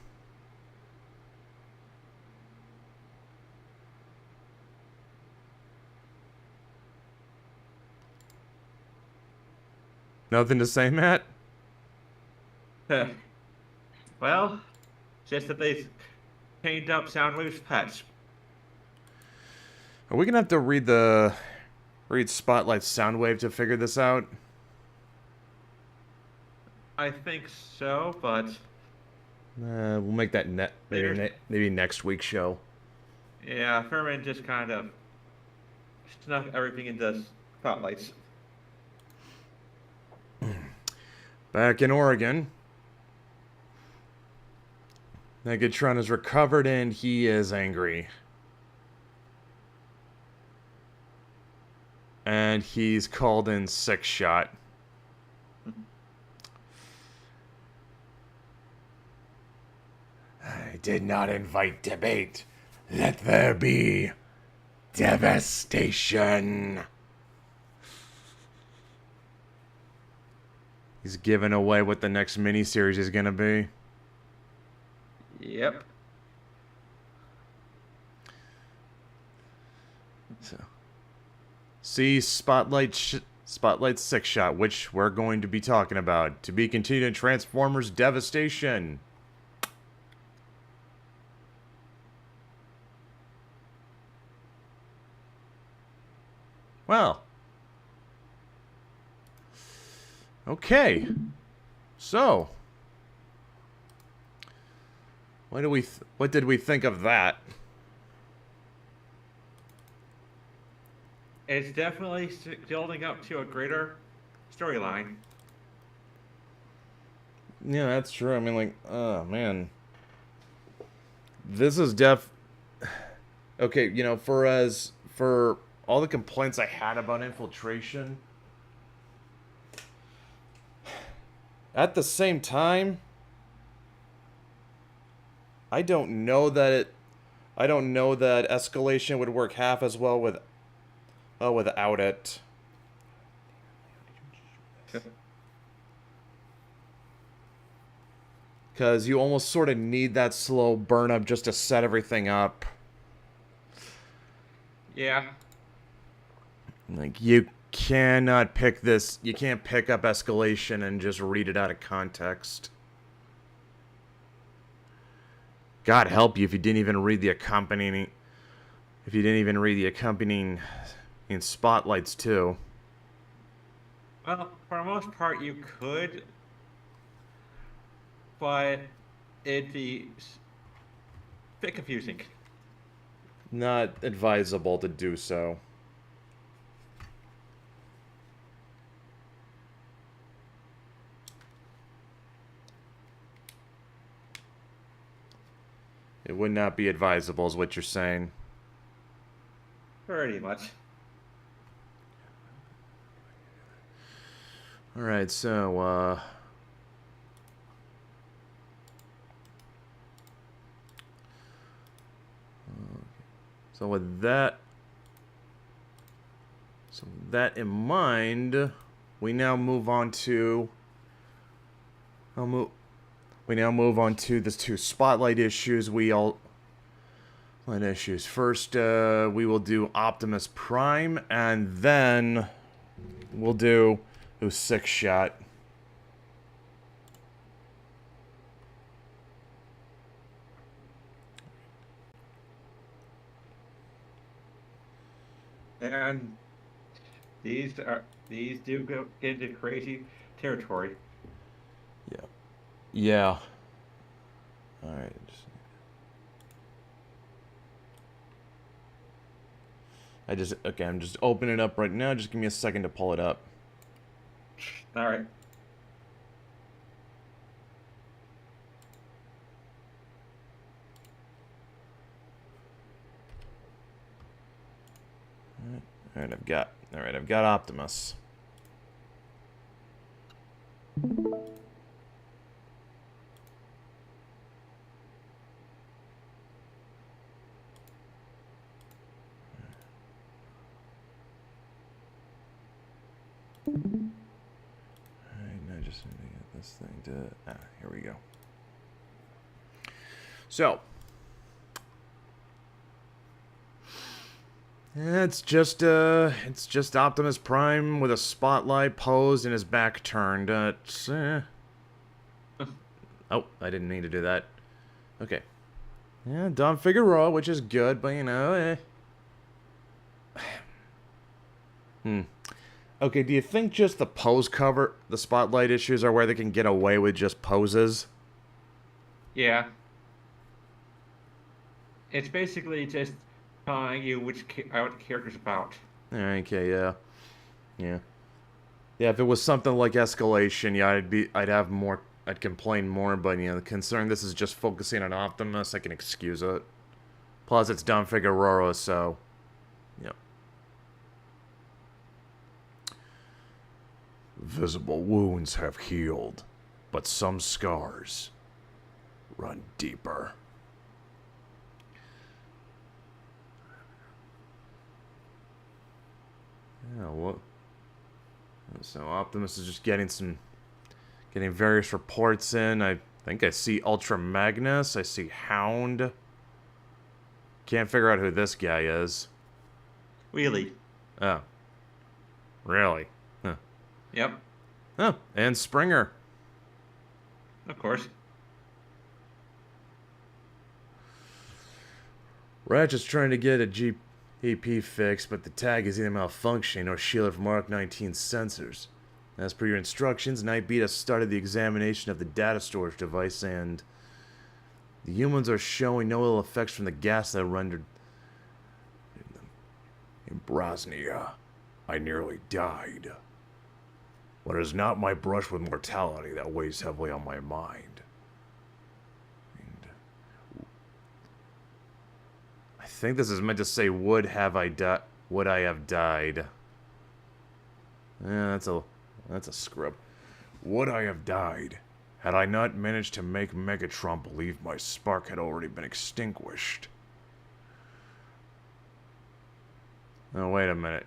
A: Nothing to say, Matt?
B: Well, just that they chained up Soundwave's pets.
A: Are we gonna have to read Spotlight's Soundwave to figure this out?
B: I think so, but
A: We'll make that maybe next week's show.
B: yeah, Furman just kind of snuck everything into spotlights.
A: Back in Oregon, Megatron is recovered and he is angry. And he's called in SIXSHOT.
D: I did not invite debate. Let there be devastation.
A: He's giving away what the next miniseries is gonna be.
B: Yep.
A: So, see Spotlight SIXSHOT, which we're going to be talking about. To be continued in Transformers Devastation. Well. Okay. So. What did we think of that?
B: it's definitely building up to a greater storyline.
A: Yeah, that's true. I mean, like, oh, man. This is okay, you know, for all the complaints I had about infiltration, at the same time, I don't know that escalation would work half as well without it. Because you almost sort of need that slow burn up just to set everything up.
B: Yeah.
A: Like, you cannot pick this. You can't pick up escalation and just read it out of context. God help you if you didn't even read the accompanying. If you didn't even read the accompanying in spotlights too.
B: Well, for the most part, you could, but it'd be a bit confusing.
A: Not advisable to do so. It would not be advisable, is what you're saying.
B: Pretty much.
A: Alright, so, so with that in mind, we now move on to the two spotlight issues. First, we will do Optimus Prime, and then we'll do SIXSHOT.
B: And these do go into crazy territory.
A: Yeah. Yeah. All right. I'm just opening it up right now. Just give me a second to pull it up.
B: All right.
A: All right, I've got Optimus. I just need to get this thing to... here we go. So, it's just Optimus Prime with a spotlight posed and his back turned. Oh, I didn't mean to do that. Okay. Yeah, Don Figueroa, which is good, but you know, Okay, do you think just the pose cover, the spotlight issues, are where they can get away with just poses?
B: Yeah. It's basically just telling you what the character's about.
A: Okay, yeah. Yeah. Yeah, if it was something like Escalation, yeah, I'd complain more, but, you know, considering this is just focusing on Optimus, I can excuse it. Plus, it's Don Figueroa, so, yeah. Visible wounds have healed, but some scars run deeper. Yeah, what? So Optimus is just getting various reports in. I think I see Ultra Magnus. I see Hound. Can't figure out who this guy is.
B: Really?
A: Oh. Really? Huh.
B: Yep.
A: Oh, and Springer.
B: Of course.
A: Ratchet's trying to get a GEP fixed, but the tag is either malfunctioning or shielded from Mark 19 sensors. As per your instructions, Nightbeat has started the examination of the data storage device, and the humans are showing no ill effects from the gas that rendered
D: In Brosnia, I nearly died. But it is not my brush with mortality that weighs heavily on my mind. And
A: I think this is meant to say, would I have died? Yeah, that's a script.
D: Would I have died had I not managed to make Megatron believe my spark had already been extinguished?
A: Oh, wait a minute.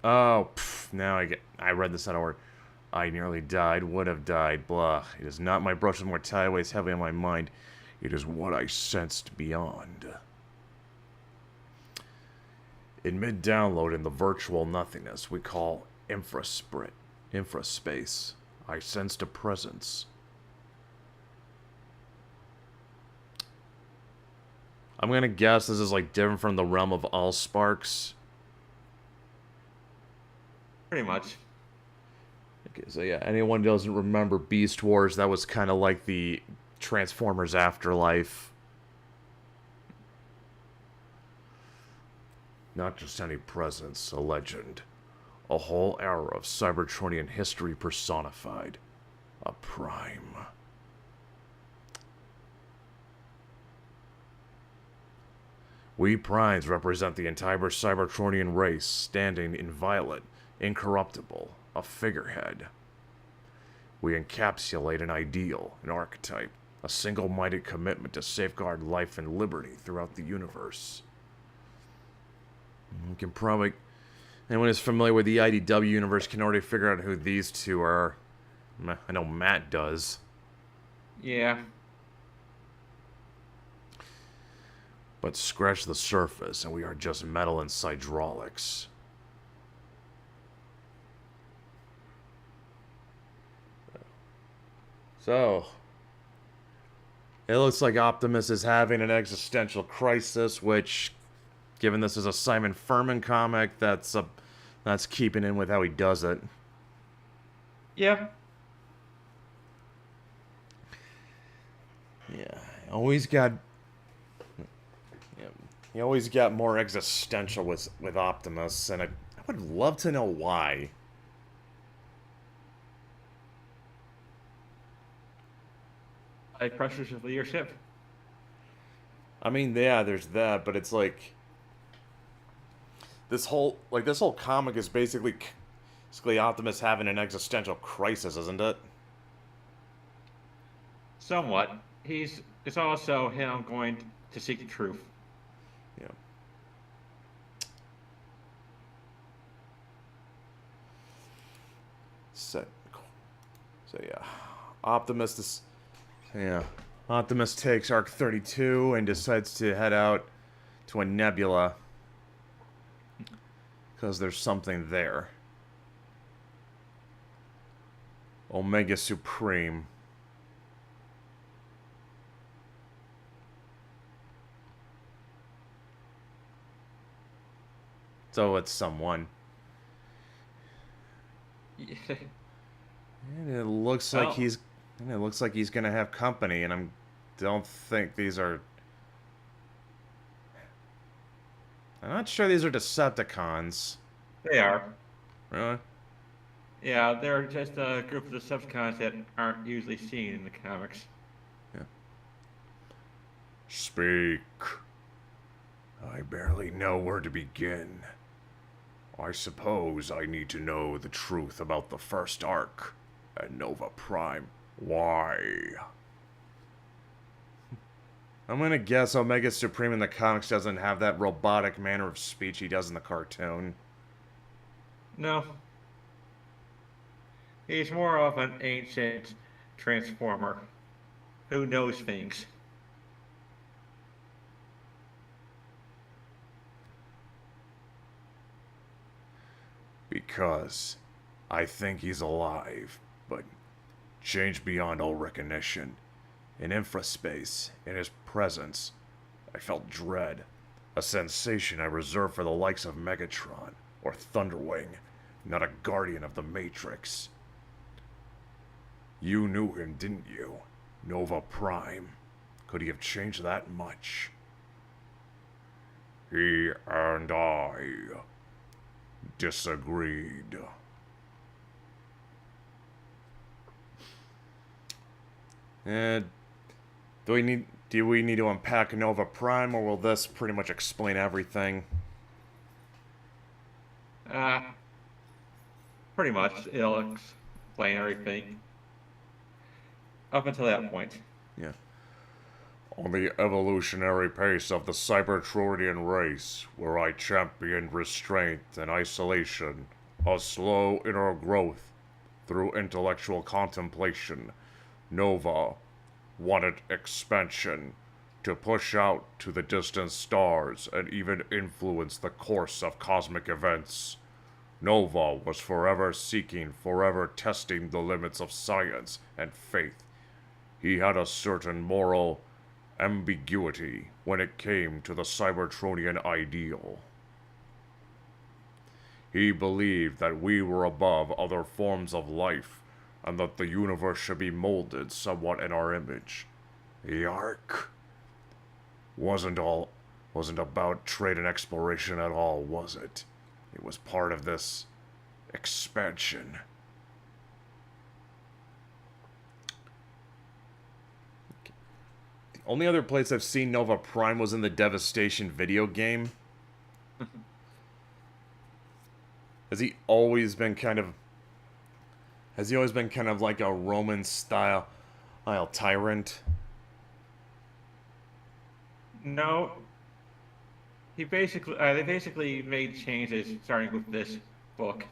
A: Oh, now I read this out of order. I nearly died, would have died, blah. It is not my brush with mortality weighs heavy on my mind.
D: It is what I sensed beyond.
A: In mid-download in the virtual nothingness we call infraspace, I sensed a presence. I'm gonna guess this is like different from the realm of all sparks.
B: Pretty much.
A: Okay, so yeah, anyone who doesn't remember Beast Wars, that was kind of like the Transformers Afterlife.
D: Not just any presence, a legend. A whole era of Cybertronian history personified. A Prime. We Primes represent the entire Cybertronian race, standing inviolate, incorruptible, a figurehead. We encapsulate an ideal, an archetype, a single-minded commitment to safeguard life and liberty throughout the universe.
A: You can probably... Anyone who's familiar with the IDW universe can already figure out who these two are. I know Matt does.
B: Yeah.
D: But scratch the surface, and we are just metal and hydraulics.
A: So, it looks like Optimus is having an existential crisis, which, given this is a Simon Furman comic, that's keeping in with how he does it.
B: Yeah.
A: Yeah, always got... You always got more existential with Optimus, and I would love to know why.
B: Like pressures of leadership.
A: I mean, yeah, there's that, but it's like this whole comic is basically Optimus having an existential crisis, isn't it?
B: Somewhat. It's also him going to seek the truth.
A: Yeah. So yeah, Optimus takes Arc 32 and decides to head out to a nebula because there's something there. Omega Supreme. So it's someone.
B: Yeah.
A: And it looks like he's gonna have company, and don't think these are. I'm not sure these are Decepticons.
B: They are.
A: Really?
B: Yeah, they're just a group of Decepticons that aren't usually seen in the comics.
A: Yeah.
D: Speak. I barely know where to begin. I suppose I need to know the truth about the first arc and Nova Prime. Why?
A: I'm gonna guess Omega Supreme in the comics doesn't have that robotic manner of speech he does in the cartoon.
B: No. He's more of an ancient transformer who knows things.
D: Because I think he's alive, but changed beyond all recognition. In infraspace, in his presence, I felt dread, a sensation I reserve for the likes of Megatron or Thunderwing, not a guardian of the Matrix. You knew him, didn't you? Nova Prime. could he have changed that much? He and I disagreed.
A: And do we need to unpack Nova Prime, or will this pretty much explain everything?
B: Pretty much, it'll explain everything. Up until that point.
A: Yeah.
D: On the evolutionary pace of the Cybertronian race, where I championed restraint and isolation, a slow inner growth through intellectual contemplation, Nova wanted expansion, to push out to the distant stars and even influence the course of cosmic events. Nova was forever seeking, forever testing the limits of science and faith. He had a certain moral ambiguity when it came to the Cybertronian ideal. He believed that we were above other forms of life, and that the universe should be molded somewhat in our image. The Ark wasn't about trade and exploration at all, was it? It was part of this expansion.
A: The only other place I've seen Nova Prime was in the Devastation video game. Has he always been kind of like a Roman style tyrant?
B: No. They basically made changes starting with this book.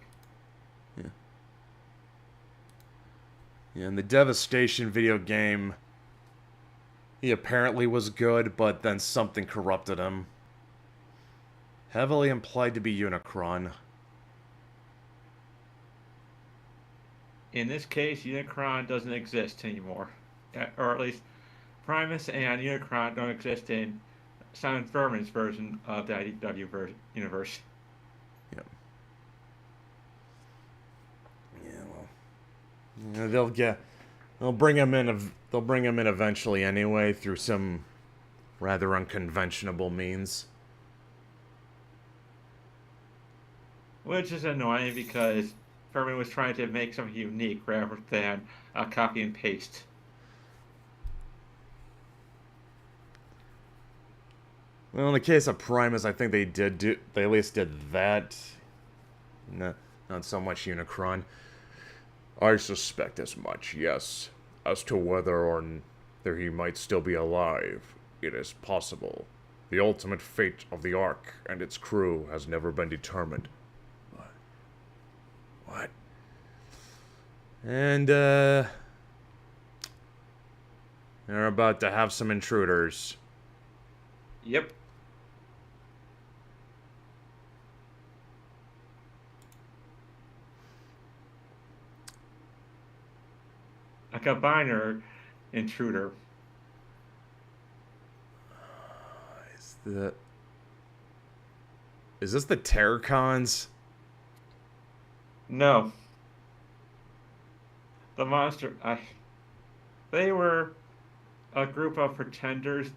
A: Yeah, in the Devastation video game, he apparently was good, but then something corrupted him. Heavily implied to be Unicron.
B: In this case, Unicron doesn't exist anymore. Or at least Primus and Unicron don't exist in Simon Furman's version of the IDW universe.
A: Yep. Yeah, well, they'll bring him in. They'll bring him in eventually anyway through some rather unconventional means.
B: Which is annoying because Furman was trying to make something unique rather than a copy and paste.
A: Well, in the case of Primus, I think they at least did that. Not so much Unicron.
D: I suspect as much, yes. As to whether or not he might still be alive, it is possible. The ultimate fate of the Ark and its crew has never been determined. What?
A: And, they're about to have some intruders.
B: Yep. A combiner intruder.
A: Is this the Terracons?
B: No. The monster... They were a group of pretenders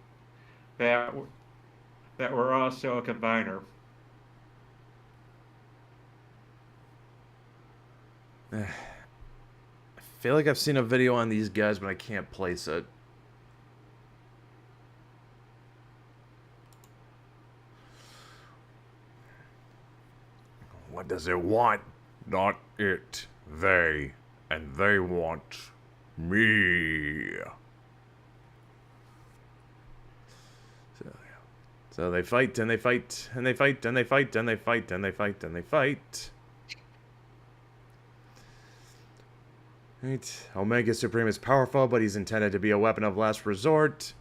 B: that were also a combiner.
A: I feel like I've seen a video on these guys, but I can't place it.
D: What does it want? Not it. They. And they want me.
A: So they fight, and they fight, and they fight, and they fight, and they fight, and they fight, and they fight. Right. Omega Supreme is powerful, but he's intended to be a weapon of last resort.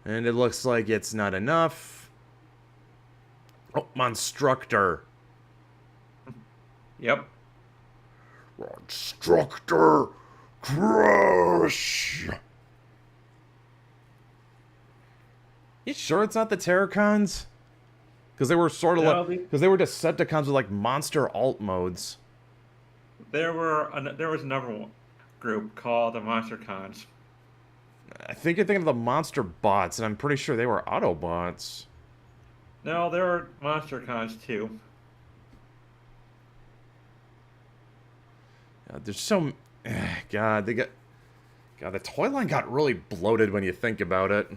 A: And it looks like it's not enough. Oh, Monstructor.
B: Yep.
D: Monstructor crush.
A: You sure it's not the Terracons? Because they were sort of because they were Decepticons with like monster alt modes.
B: There was another group called the Monstercons.
A: I think you're thinking of the monster bots, and I'm pretty sure they were Autobots.
B: No, there are Monstercons too.
A: There's so... God, the toy line got really bloated when you think about it.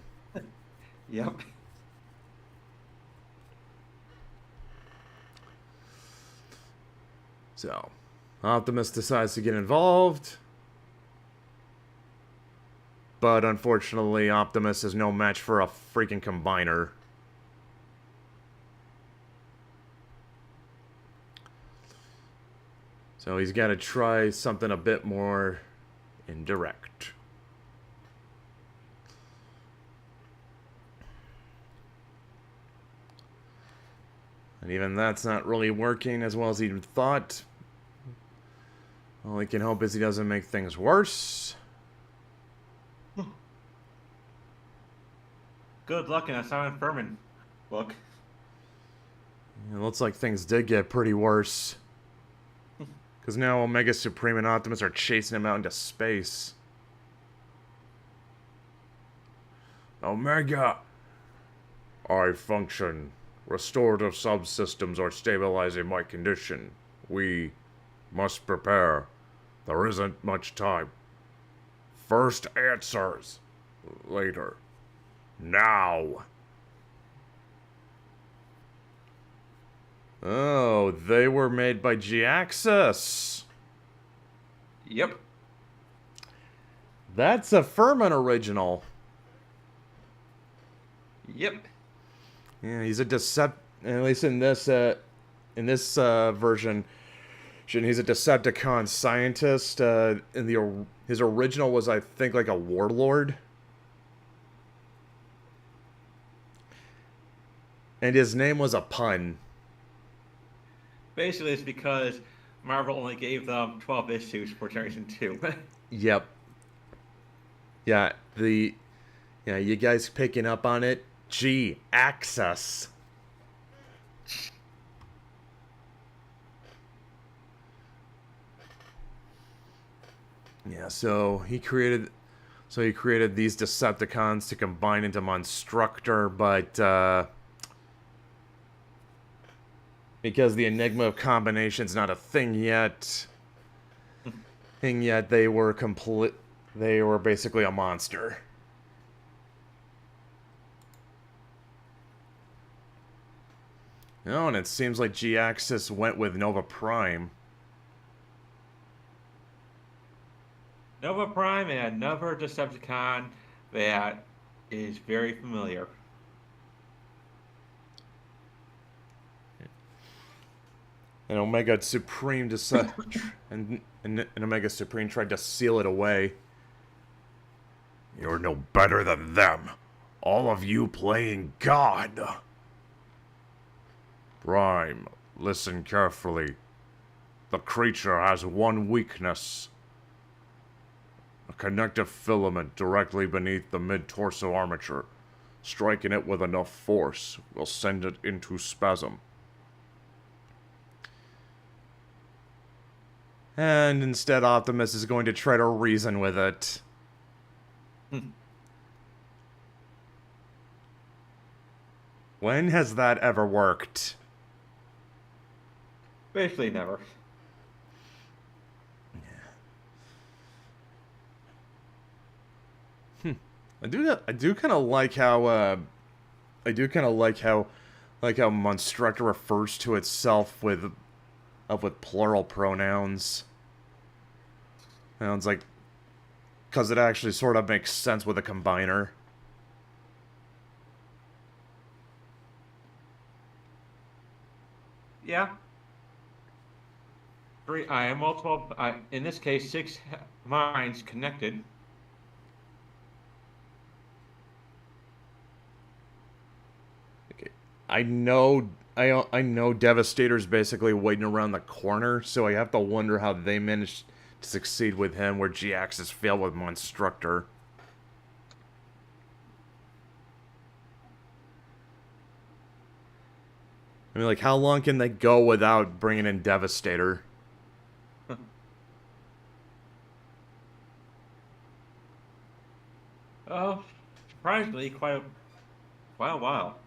B: Yep.
A: So, Optimus decides to get involved. But unfortunately, Optimus is no match for a freaking combiner. So he's got to try something a bit more indirect. And even that's not really working as well as he thought. All he can hope is he doesn't make things worse.
B: Good luck in a Simon Furman book.
A: It looks like things did get pretty worse. Because now Omega Supreme and Optimus are chasing him out into space. Omega! I function. Restorative subsystems are stabilizing my condition. We must prepare. There isn't much time. First answers. Later. Now. Oh, they were made by G-Axis.
B: Yep.
A: That's a Furman original.
B: Yep.
A: Yeah, he's a at least in this version, he's a Decepticon scientist. His original was, I think, like a warlord. And his name was a pun.
B: Basically, it's because Marvel only gave them 12 issues for Generation 2.
A: Yep. Yeah, you guys picking up on it? G-Axis. Yeah, so he created these Decepticons to combine into Monstructor, but because the enigma of combination's not a thing yet, they were basically a monster. Oh, and it seems like G-Axis went with Nova Prime.
B: Nova Prime and another Decepticon that is very familiar.
A: And Omega Supreme and Omega Supreme tried to seal it away.
D: You're no better than them. All of you playing God. Prime, listen carefully. The creature has one weakness. A connective filament directly beneath the mid-torso armature. Striking it with enough force will send it into spasm.
A: And instead, Optimus is going to try to reason with it. When has that ever worked?
B: Basically never.
A: I do kind of like how Monstructor refers to itself with plural pronouns. Sounds like, because it actually sort of makes sense with a combiner.
B: Yeah. I am multiple. In this case, 6 minds connected.
A: Okay. I know Devastator's basically waiting around the corner, so I have to wonder how they managed to succeed with him where G-Axis failed with Monstructor. I mean, like, how long can they go without bringing in Devastator?
B: Oh, surprisingly, quite a while.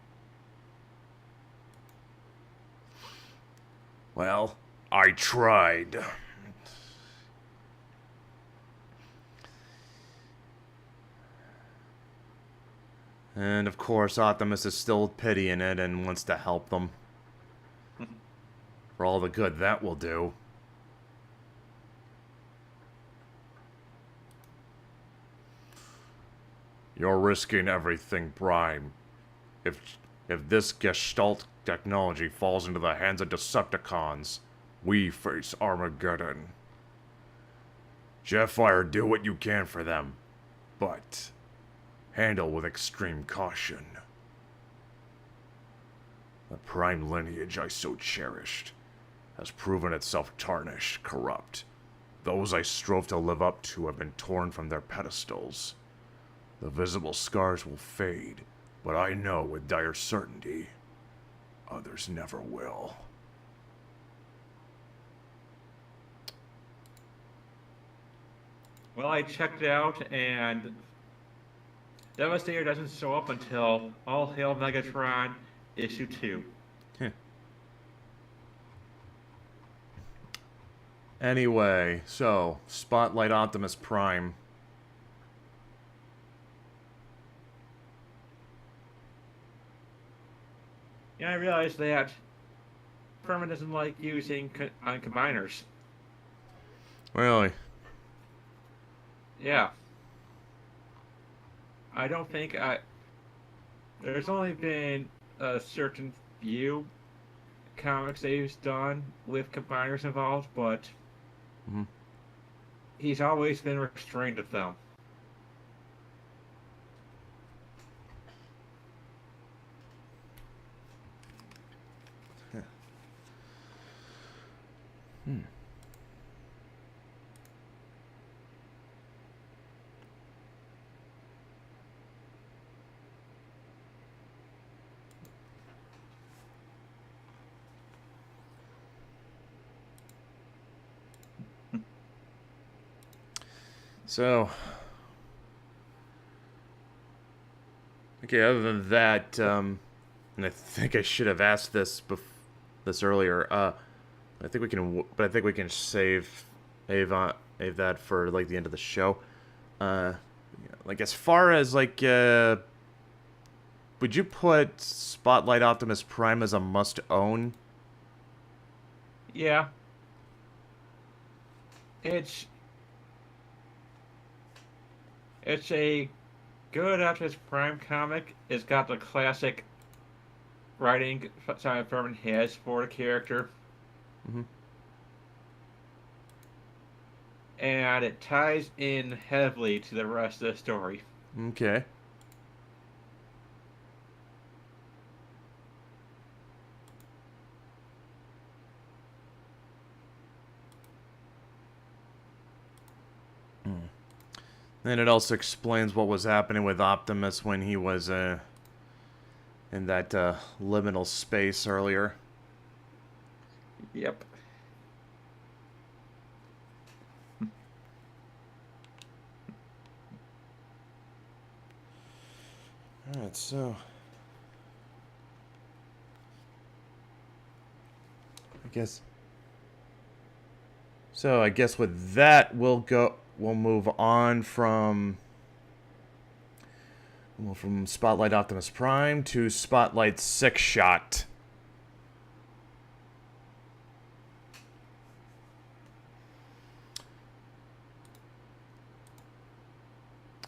D: Well, I tried.
A: And of course, Optimus is still pitying it and wants to help them. For all the good that will do. You're risking everything, Prime. If this Gestalt technology falls into the hands of Decepticons, we face Armageddon. Jetfire, do what you can for them, but handle with extreme caution. The Prime lineage I so cherished has proven itself tarnished, corrupt. Those I strove to live up to have been torn from their pedestals. The visible scars will fade, but I know with dire certainty, others never will.
B: Well, I checked it out, and Devastator doesn't show up until All Hail Megatron issue 2.
A: Anyway, so, Spotlight Optimus Prime.
B: Yeah, I realized that Furman doesn't like using combiners.
A: Really?
B: Yeah. I don't think there's only been a certain few comics that he's done with combiners involved, but he's always been restrained of them.
A: So, okay, other than that, and I think I should have asked this earlier. I think we can, but I think we can save that for like the end of the show. Like as far as like, would you put Spotlight Optimus Prime as a must-own?
B: Yeah. It's a good Optimus Prime comic. It's got the classic writing Simon Furman has for the character. And it ties in heavily to the rest of the story.
A: Okay. And it also explains what was happening with Optimus when he was in that liminal space earlier.
B: Yep.
A: Alright, so I guess with that we'll move on from Spotlight Optimus Prime to Spotlight SIXSHOT.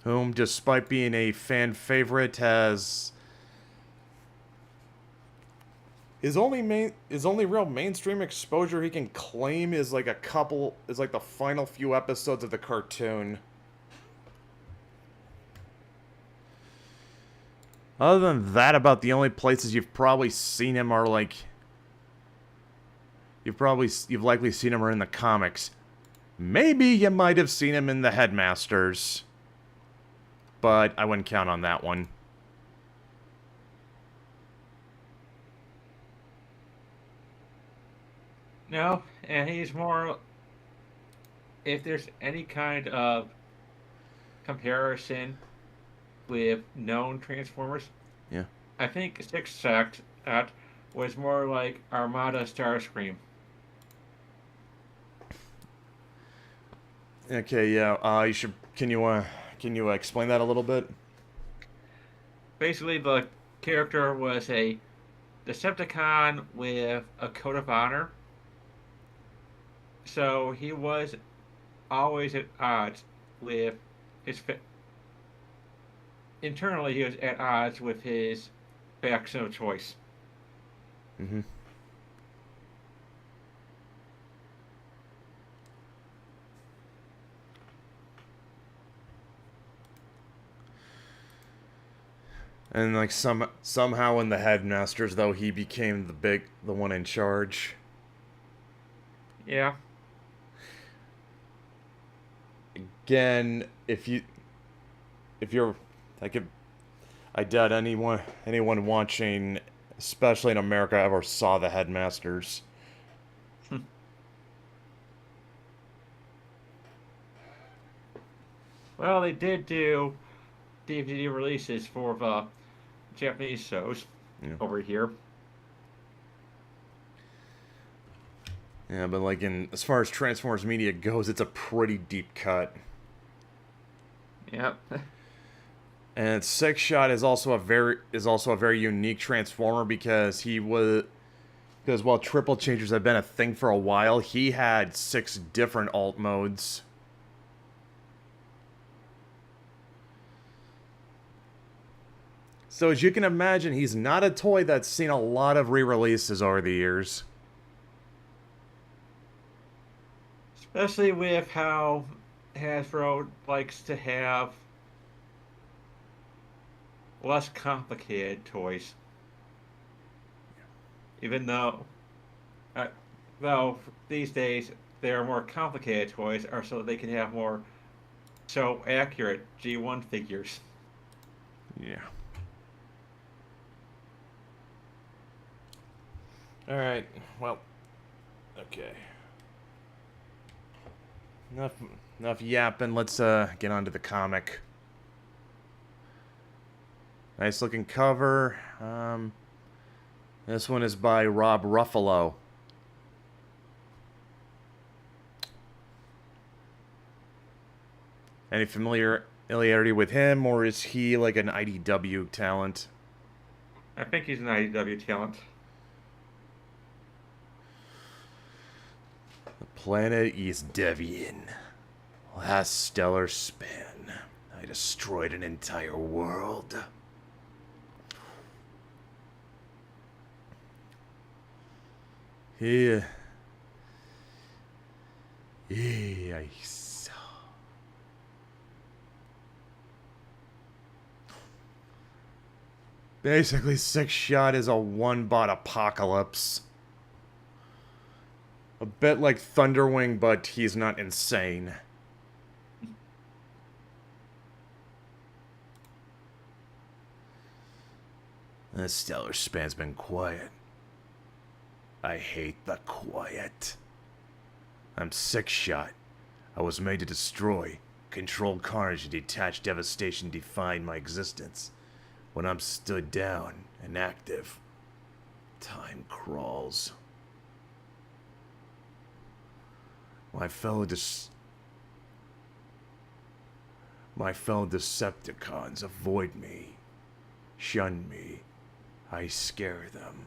A: Whom, despite being a fan favorite, has his only real mainstream exposure he can claim is like the final few episodes of the cartoon. Other than that, about the only places you've probably seen him are like you've likely seen him are in the comics. Maybe you might have seen him in the Headmasters, but I wouldn't count on that one.
B: No, and he's more. If there's any kind of comparison with known Transformers.
A: Yeah.
B: I think SIXSHOT was more like Armada Starscream.
A: Okay, yeah. You should. Can you explain that a little bit?
B: Basically, the character was a Decepticon with a code of honor. So he was always at odds with his. Internally, he was at odds with his faction of choice.
A: Mm-hmm. And like somehow in the headmasters though he became the one in charge.
B: Yeah.
A: Again, if you're I doubt anyone watching, especially in America, ever saw the headmasters.
B: Well, they did do DVD releases for the Japanese shows over here.
A: Yeah, but like as far as Transformers media goes, it's a pretty deep cut.
B: Yep.
A: And SIXSHOT is also a very unique Transformer because while triple changers have been a thing for a while, he had 6 different alt modes. So as you can imagine, he's not a toy that's seen a lot of re-releases over the years.
B: Especially with how Hasbro likes to have less complicated toys. Even though these days there are more complicated toys, are so that they can have more accurate G1 figures.
A: Yeah. Alright, well, okay. Enough yapping, let's get on to the comic. Nice looking cover. This one is by Rob Ruffalo. Any familiarity with him, or is he like an IDW talent?
B: I think he's an IDW talent.
A: The planet is Devian. Last stellar span, I destroyed an entire world. I saw. Basically, SIXSHOT is a one-bot apocalypse. A bit like Thunderwing, but he's not insane. The stellar span's been quiet. I hate the quiet. I'm SIXSHOT. I was made to destroy, control carnage, and detach devastation define my existence. When I'm stood down and active, time crawls. My fellow Decepticons avoid me, shun me. I scare them,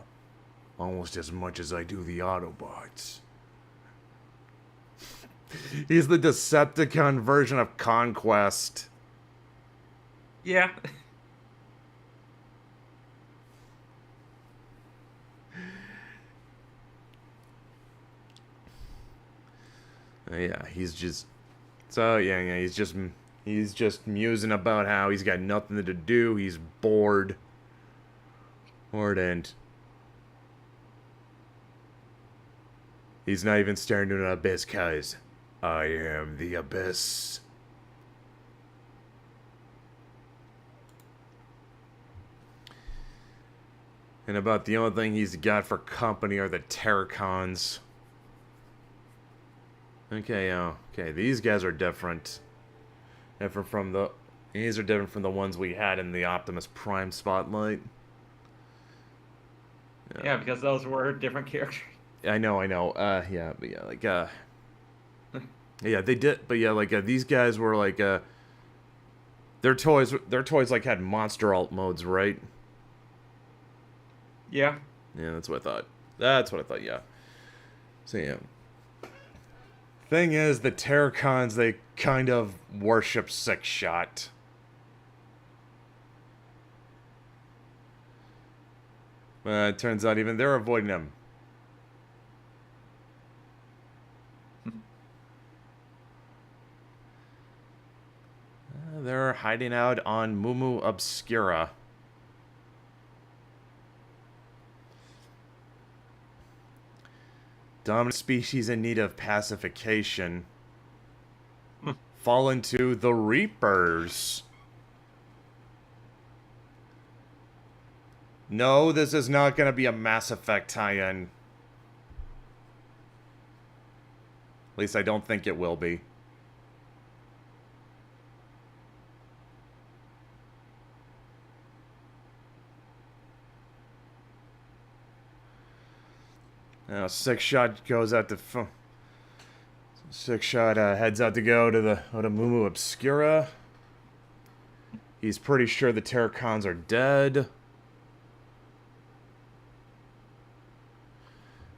A: almost as much as I do the Autobots. He's the Decepticon version of Conquest.
B: Yeah.
A: Yeah, he's just... So, yeah, he's just musing about how he's got nothing to do, he's bored. And he's not even staring into an abyss, cause I am the abyss. And about the only thing he's got for company are the Terracons. Okay, these guys are different. Different from These are different from the ones we had in the Optimus Prime spotlight.
B: Yeah, because those were different characters.
A: I know. Yeah, but yeah, like, yeah, they did, but yeah, like, these guys were, like, their toys, like, had monster alt modes, right?
B: Yeah.
A: Yeah, that's what I thought. That's what I thought, yeah. So, yeah. Thing is, the Terracons, they kind of worship SIXSHOT. It turns out even they're avoiding him. They're hiding out on Mumu Obscura. Dominant species in need of pacification. Fall into the Reapers. No, this is not going to be a Mass Effect tie-in. At least I don't think it will be. Now, SIXSHOT goes out to... SIXSHOT heads out to go to the Mumu Obscura. He's pretty sure the Terracons are dead.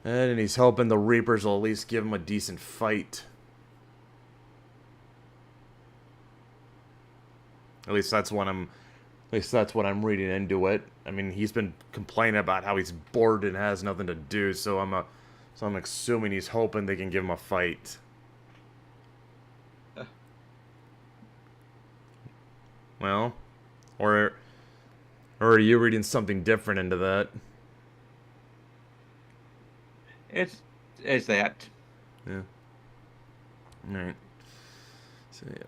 A: And he's hoping the Reapers will at least give him a decent fight. At least that's what I'm reading into it. I mean, he's been complaining about how he's bored and has nothing to do, so I'm assuming he's hoping they can give him a fight. Well, or are you reading something different into that?
B: It's that.
A: Yeah. Alright. So, yeah.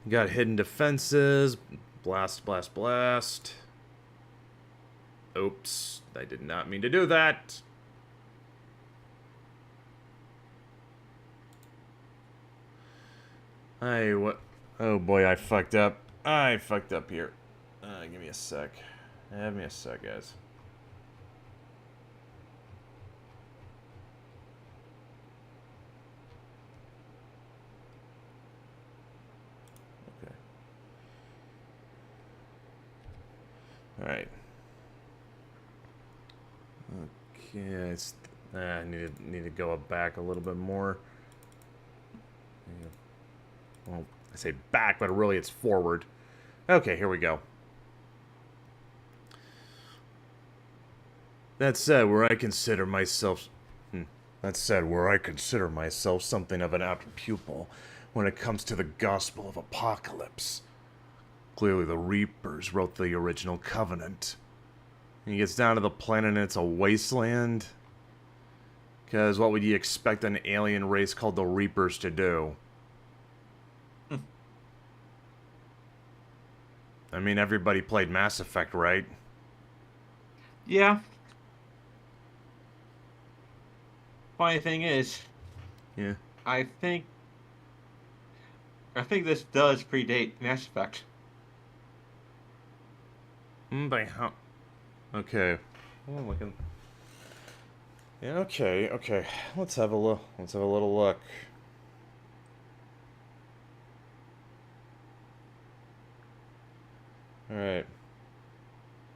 A: You got hidden defenses. Blast, blast, blast. Oops. I did not mean to do that. What? Oh boy, I fucked up. I fucked up here. Give me a sec. Have me a sec, guys. Alright. Okay, I need to go back a little bit more. Well, I say back, but really it's forward. Okay, here we go. That said, where I consider myself something of an apt pupil when it comes to the gospel of apocalypse. Clearly the Reapers wrote the original Covenant. And he gets down to the planet and it's a wasteland. Because what would you expect an alien race called the Reapers to do? I mean, everybody played Mass Effect, right?
B: Yeah. Funny thing is,
A: Yeah.
B: I think this does predate Mass Effect.
A: By how? Okay. Oh, looking. Yeah. Okay. Okay. Let's have a look. Let's have a little look. All right.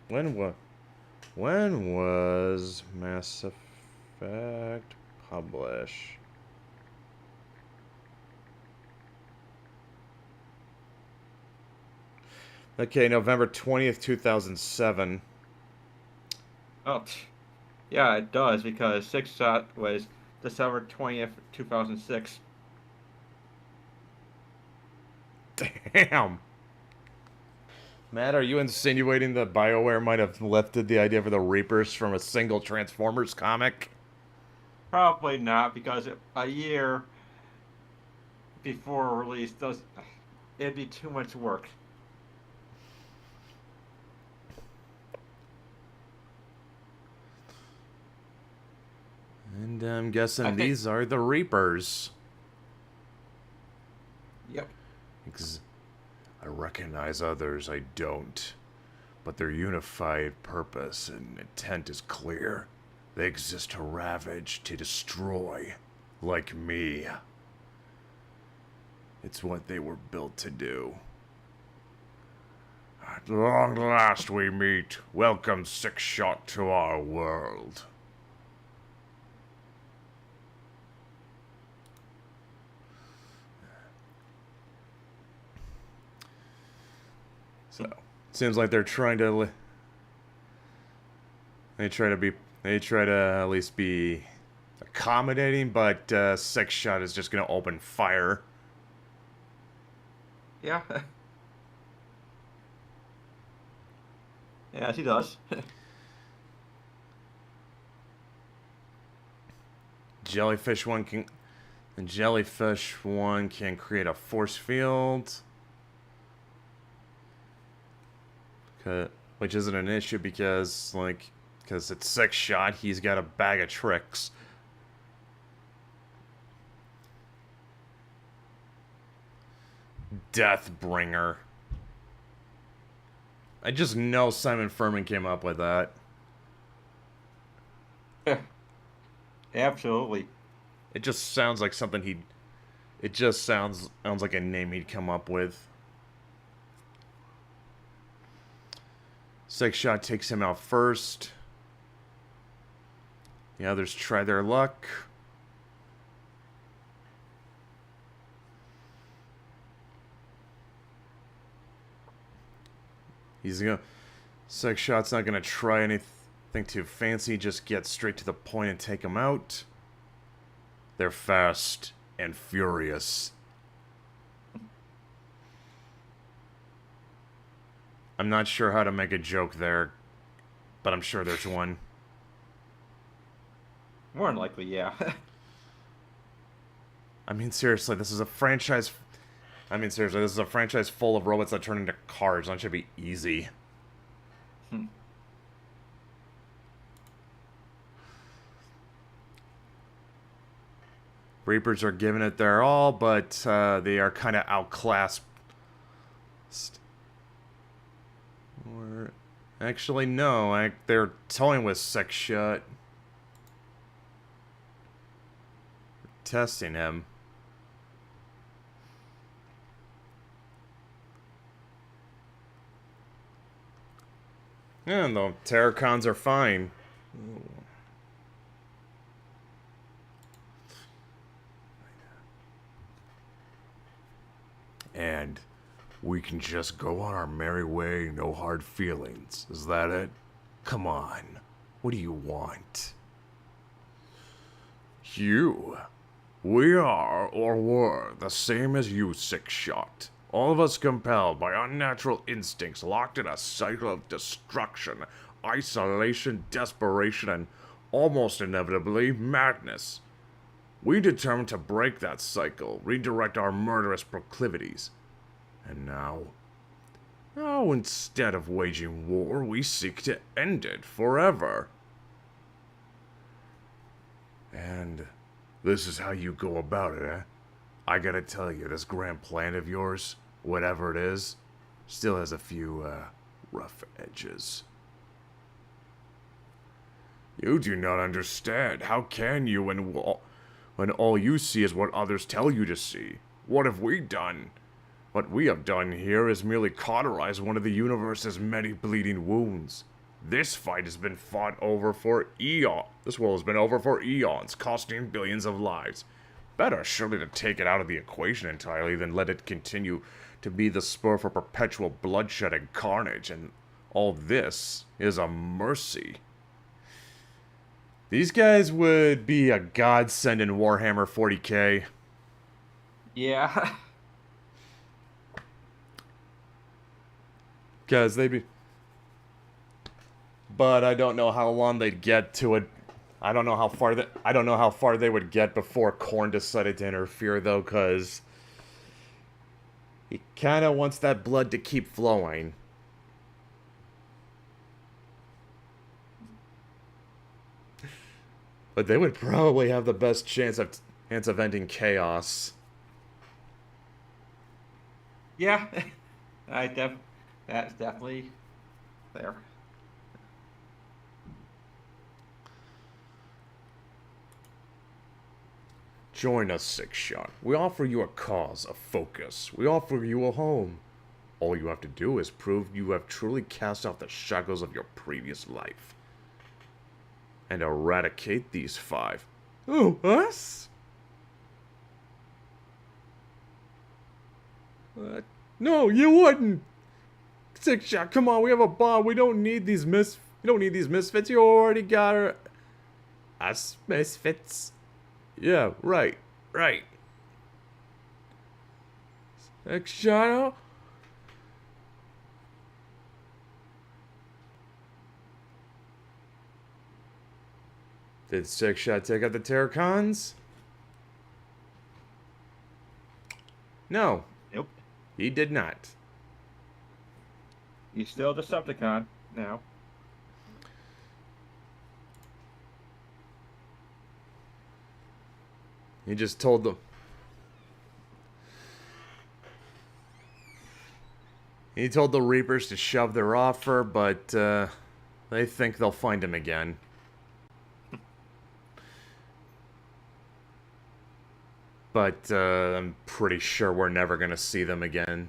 A: When was Mass Effect published? Okay, November 20th, 2007.
B: Oh, yeah, it does, because SIXSHOT was December 20th, 2006.
A: Damn. Matt, are you insinuating that BioWare might have lifted the idea for the Reapers from a single Transformers comic?
B: Probably not, because a year before release it'd be too much work.
A: And I'm guessing these are the Reapers.
B: Yep.
D: I recognize others I don't. But their unified purpose and intent is clear. They exist to ravage, to destroy, like me. It's what they were built to do. At long last we meet. Welcome, SIXSHOT, to our world.
A: So, seems like they're trying to... They try to at least be accommodating, but SIXSHOT is just going to open fire.
B: Yeah. Yeah, he does.
A: Jellyfish one can create a force field, which isn't an issue because it's SIXSHOT. He's got a bag of tricks. Deathbringer. I just know Simon Furman came up with that.
B: Absolutely.
A: It just sounds like something he'd... It just sounds like a name he'd come up with. SIXSHOT takes him out first. The others try their luck. SIXSHOT's not gonna try anything too fancy, just get straight to the point and take him out. They're fast and furious. I'm not sure how to make a joke there, but I'm sure there's one.
B: More than likely, yeah.
A: I mean, seriously, this is a franchise... this is a franchise full of robots that turn into cars. That should be easy. Reapers are giving it their all, but they are kind of outclassed. Or actually, no. They're toying with SIXSHOT. Testing him. Yeah, the Terracons are fine.
D: And we can just go on our merry way, no hard feelings. Is that it? Come on. What do you want? You. We are, or were, the same as you, SIXSHOT. All of us compelled by unnatural instincts, locked in a cycle of destruction, isolation, desperation, and almost inevitably, madness. We determined to break that cycle, redirect our murderous proclivities. And now, instead of waging war, we seek to end it forever. And this is how you go about it, eh? I gotta tell you, this grand plan of yours, whatever it is, still has a few, rough edges. You do not understand. How can you when all you see is what others tell you to see? What have we done? What we have done here is merely cauterize one of the universe's many bleeding wounds. This fight has been fought over for eons. This war has been over for eons, costing billions of lives. Better surely to take it out of the equation entirely than let it continue to be the spur for perpetual bloodshed and carnage, and all this is a mercy. These guys would be a godsend in Warhammer 40k.
B: Yeah.
A: Because they'd be... But I don't know how long they'd get to it. I don't know how far they would get before Korn decided to interfere, though, because he kind of wants that blood to keep flowing. But they would probably have the best chance of ending chaos.
B: Yeah. That's definitely there.
A: Join us, SIXSHOT. We offer you a cause, a focus. We offer you a home. All you have to do is prove you have truly cast off the shackles of your previous life. And eradicate these 5. Oh, us? No, you wouldn't. SIXSHOT, come on, we have a bond. We don't need these misfits. You already got us misfits. Yeah, right. SIXSHOT. Did SIXSHOT take out the Decepticons? No.
B: Nope.
A: He did not.
B: He's still a Decepticon now.
A: He just told them. He told the Reapers to shove their offer, but they think they'll find him again. But I'm pretty sure we're never going to see them again.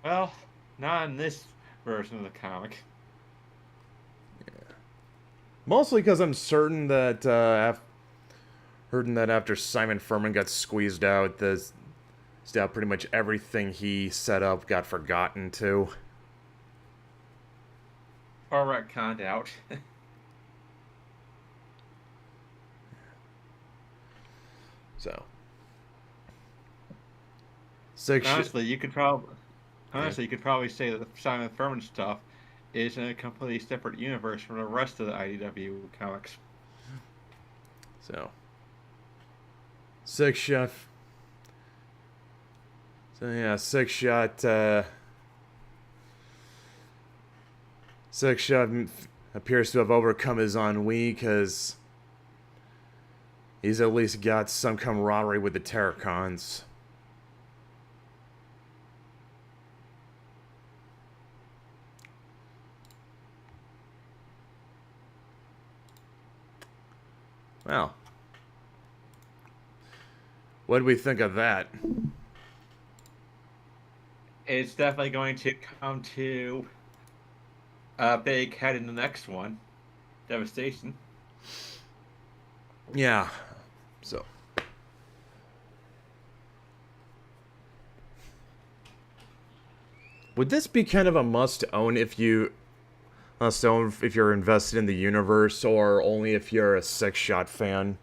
B: Well, not in this version of the comic.
A: Mostly because I'm certain that after Simon Furman got squeezed out, pretty much everything he set up got forgotten too.
B: Or retconned out.
A: So,
B: honestly, you could probably say that the Simon Furman stuff is in a completely separate universe from the rest of the IDW comics.
A: So, SIXSHOT. So yeah, SIXSHOT. SIXSHOT appears to have overcome his ennui because he's at least got some camaraderie with the Decepticons. Well, what do we think of that?
B: It's definitely going to come to a big head in the next one. Devastation.
A: Yeah, so. Would this be kind of a must-own if you're invested in the universe, or only if you're a SIXSHOT fan?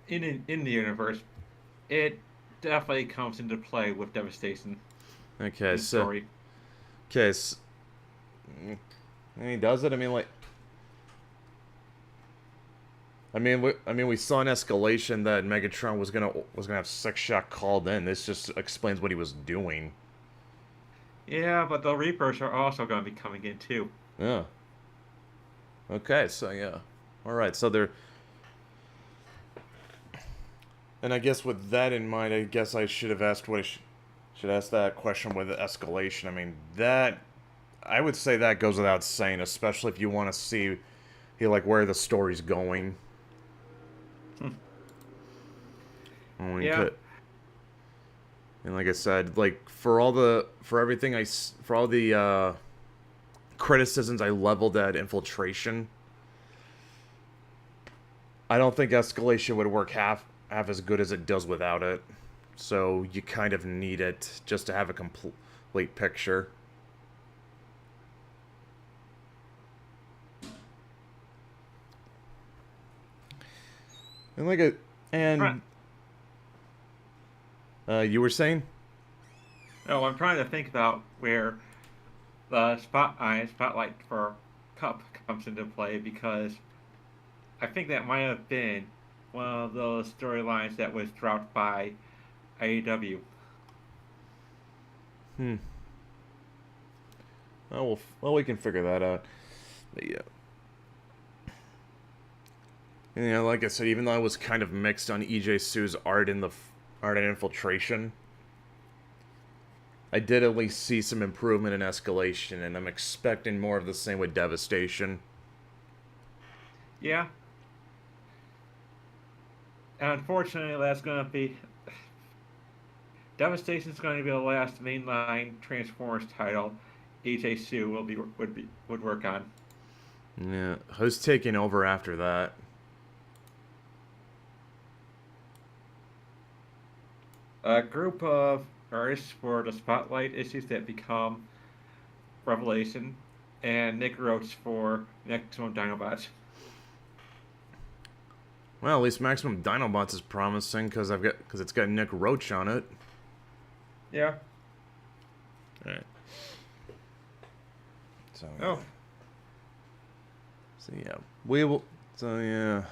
B: In the universe, it definitely comes into play with Devastation.
A: Okay, so.
B: Story.
A: Okay, so, he does it. I mean, like. We saw in Escalation that Megatron was gonna have SIXSHOT called in. This just explains what he was doing.
B: Yeah, but the Reapers are also going to be coming in too.
A: Yeah. Okay, so yeah. Alright, so they're... And I guess with that in mind, I guess I should have asked should ask that question with Escalation. I mean, that... I would say that goes without saying, especially if you want to see where the story's going.
B: Yeah.
A: And like I said, like for all the criticisms I leveled at Infiltration, I don't think Escalation would work half as good as it does without it. So you kind of need it just to have a complete picture. And you were saying?
B: Oh, I'm trying to think about where the spotlight for Cup comes into play, because I think that might have been one of those storylines that was dropped by AEW.
A: Oh, well, we can figure that out. But yeah. And, you know, like I said, even though I was kind of mixed on EJ Sue's art in the art and infiltration, I did at least see some improvement in escalation, and I'm expecting more of the same with Devastation.
B: Yeah. Unfortunately, that's going to be... Devastation's going to be the last mainline Transformers title EJ Sue would work on.
A: Yeah, who's taking over after that?
B: A group of artists for the Spotlight issues that become Revelation, and Nick Roach for Maximum Dinobots.
A: Well, at least Maximum Dinobots is promising because it's got Nick Roach on it.
B: Yeah.
A: All right. So.
B: Oh.
A: So yeah, we will. So yeah.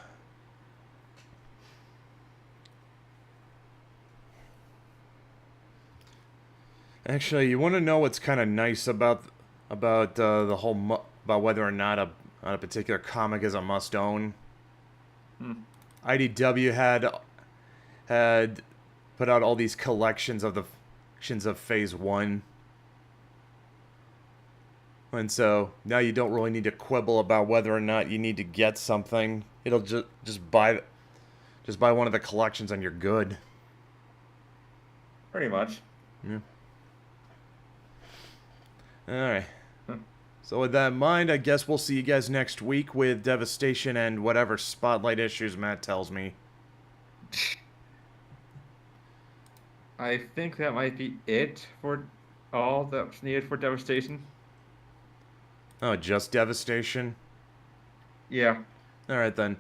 A: Actually, you want to know what's kind of nice about the whole about whether or not a particular comic is a must own. IDW had put out all these collections of Phase 1. And so now you don't really need to quibble about whether or not you need to get something. It'll just buy one of the collections and you're good.
B: Pretty much.
A: Yeah. Alright. So with that in mind, I guess we'll see you guys next week with Devastation and whatever Spotlight issues Matt tells me.
B: I think that might be it for all that's needed for Devastation.
A: Oh, just Devastation?
B: Yeah.
A: Alright then.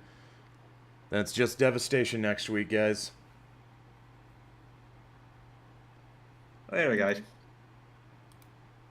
A: That's just Devastation next week, guys.
B: Later, guys.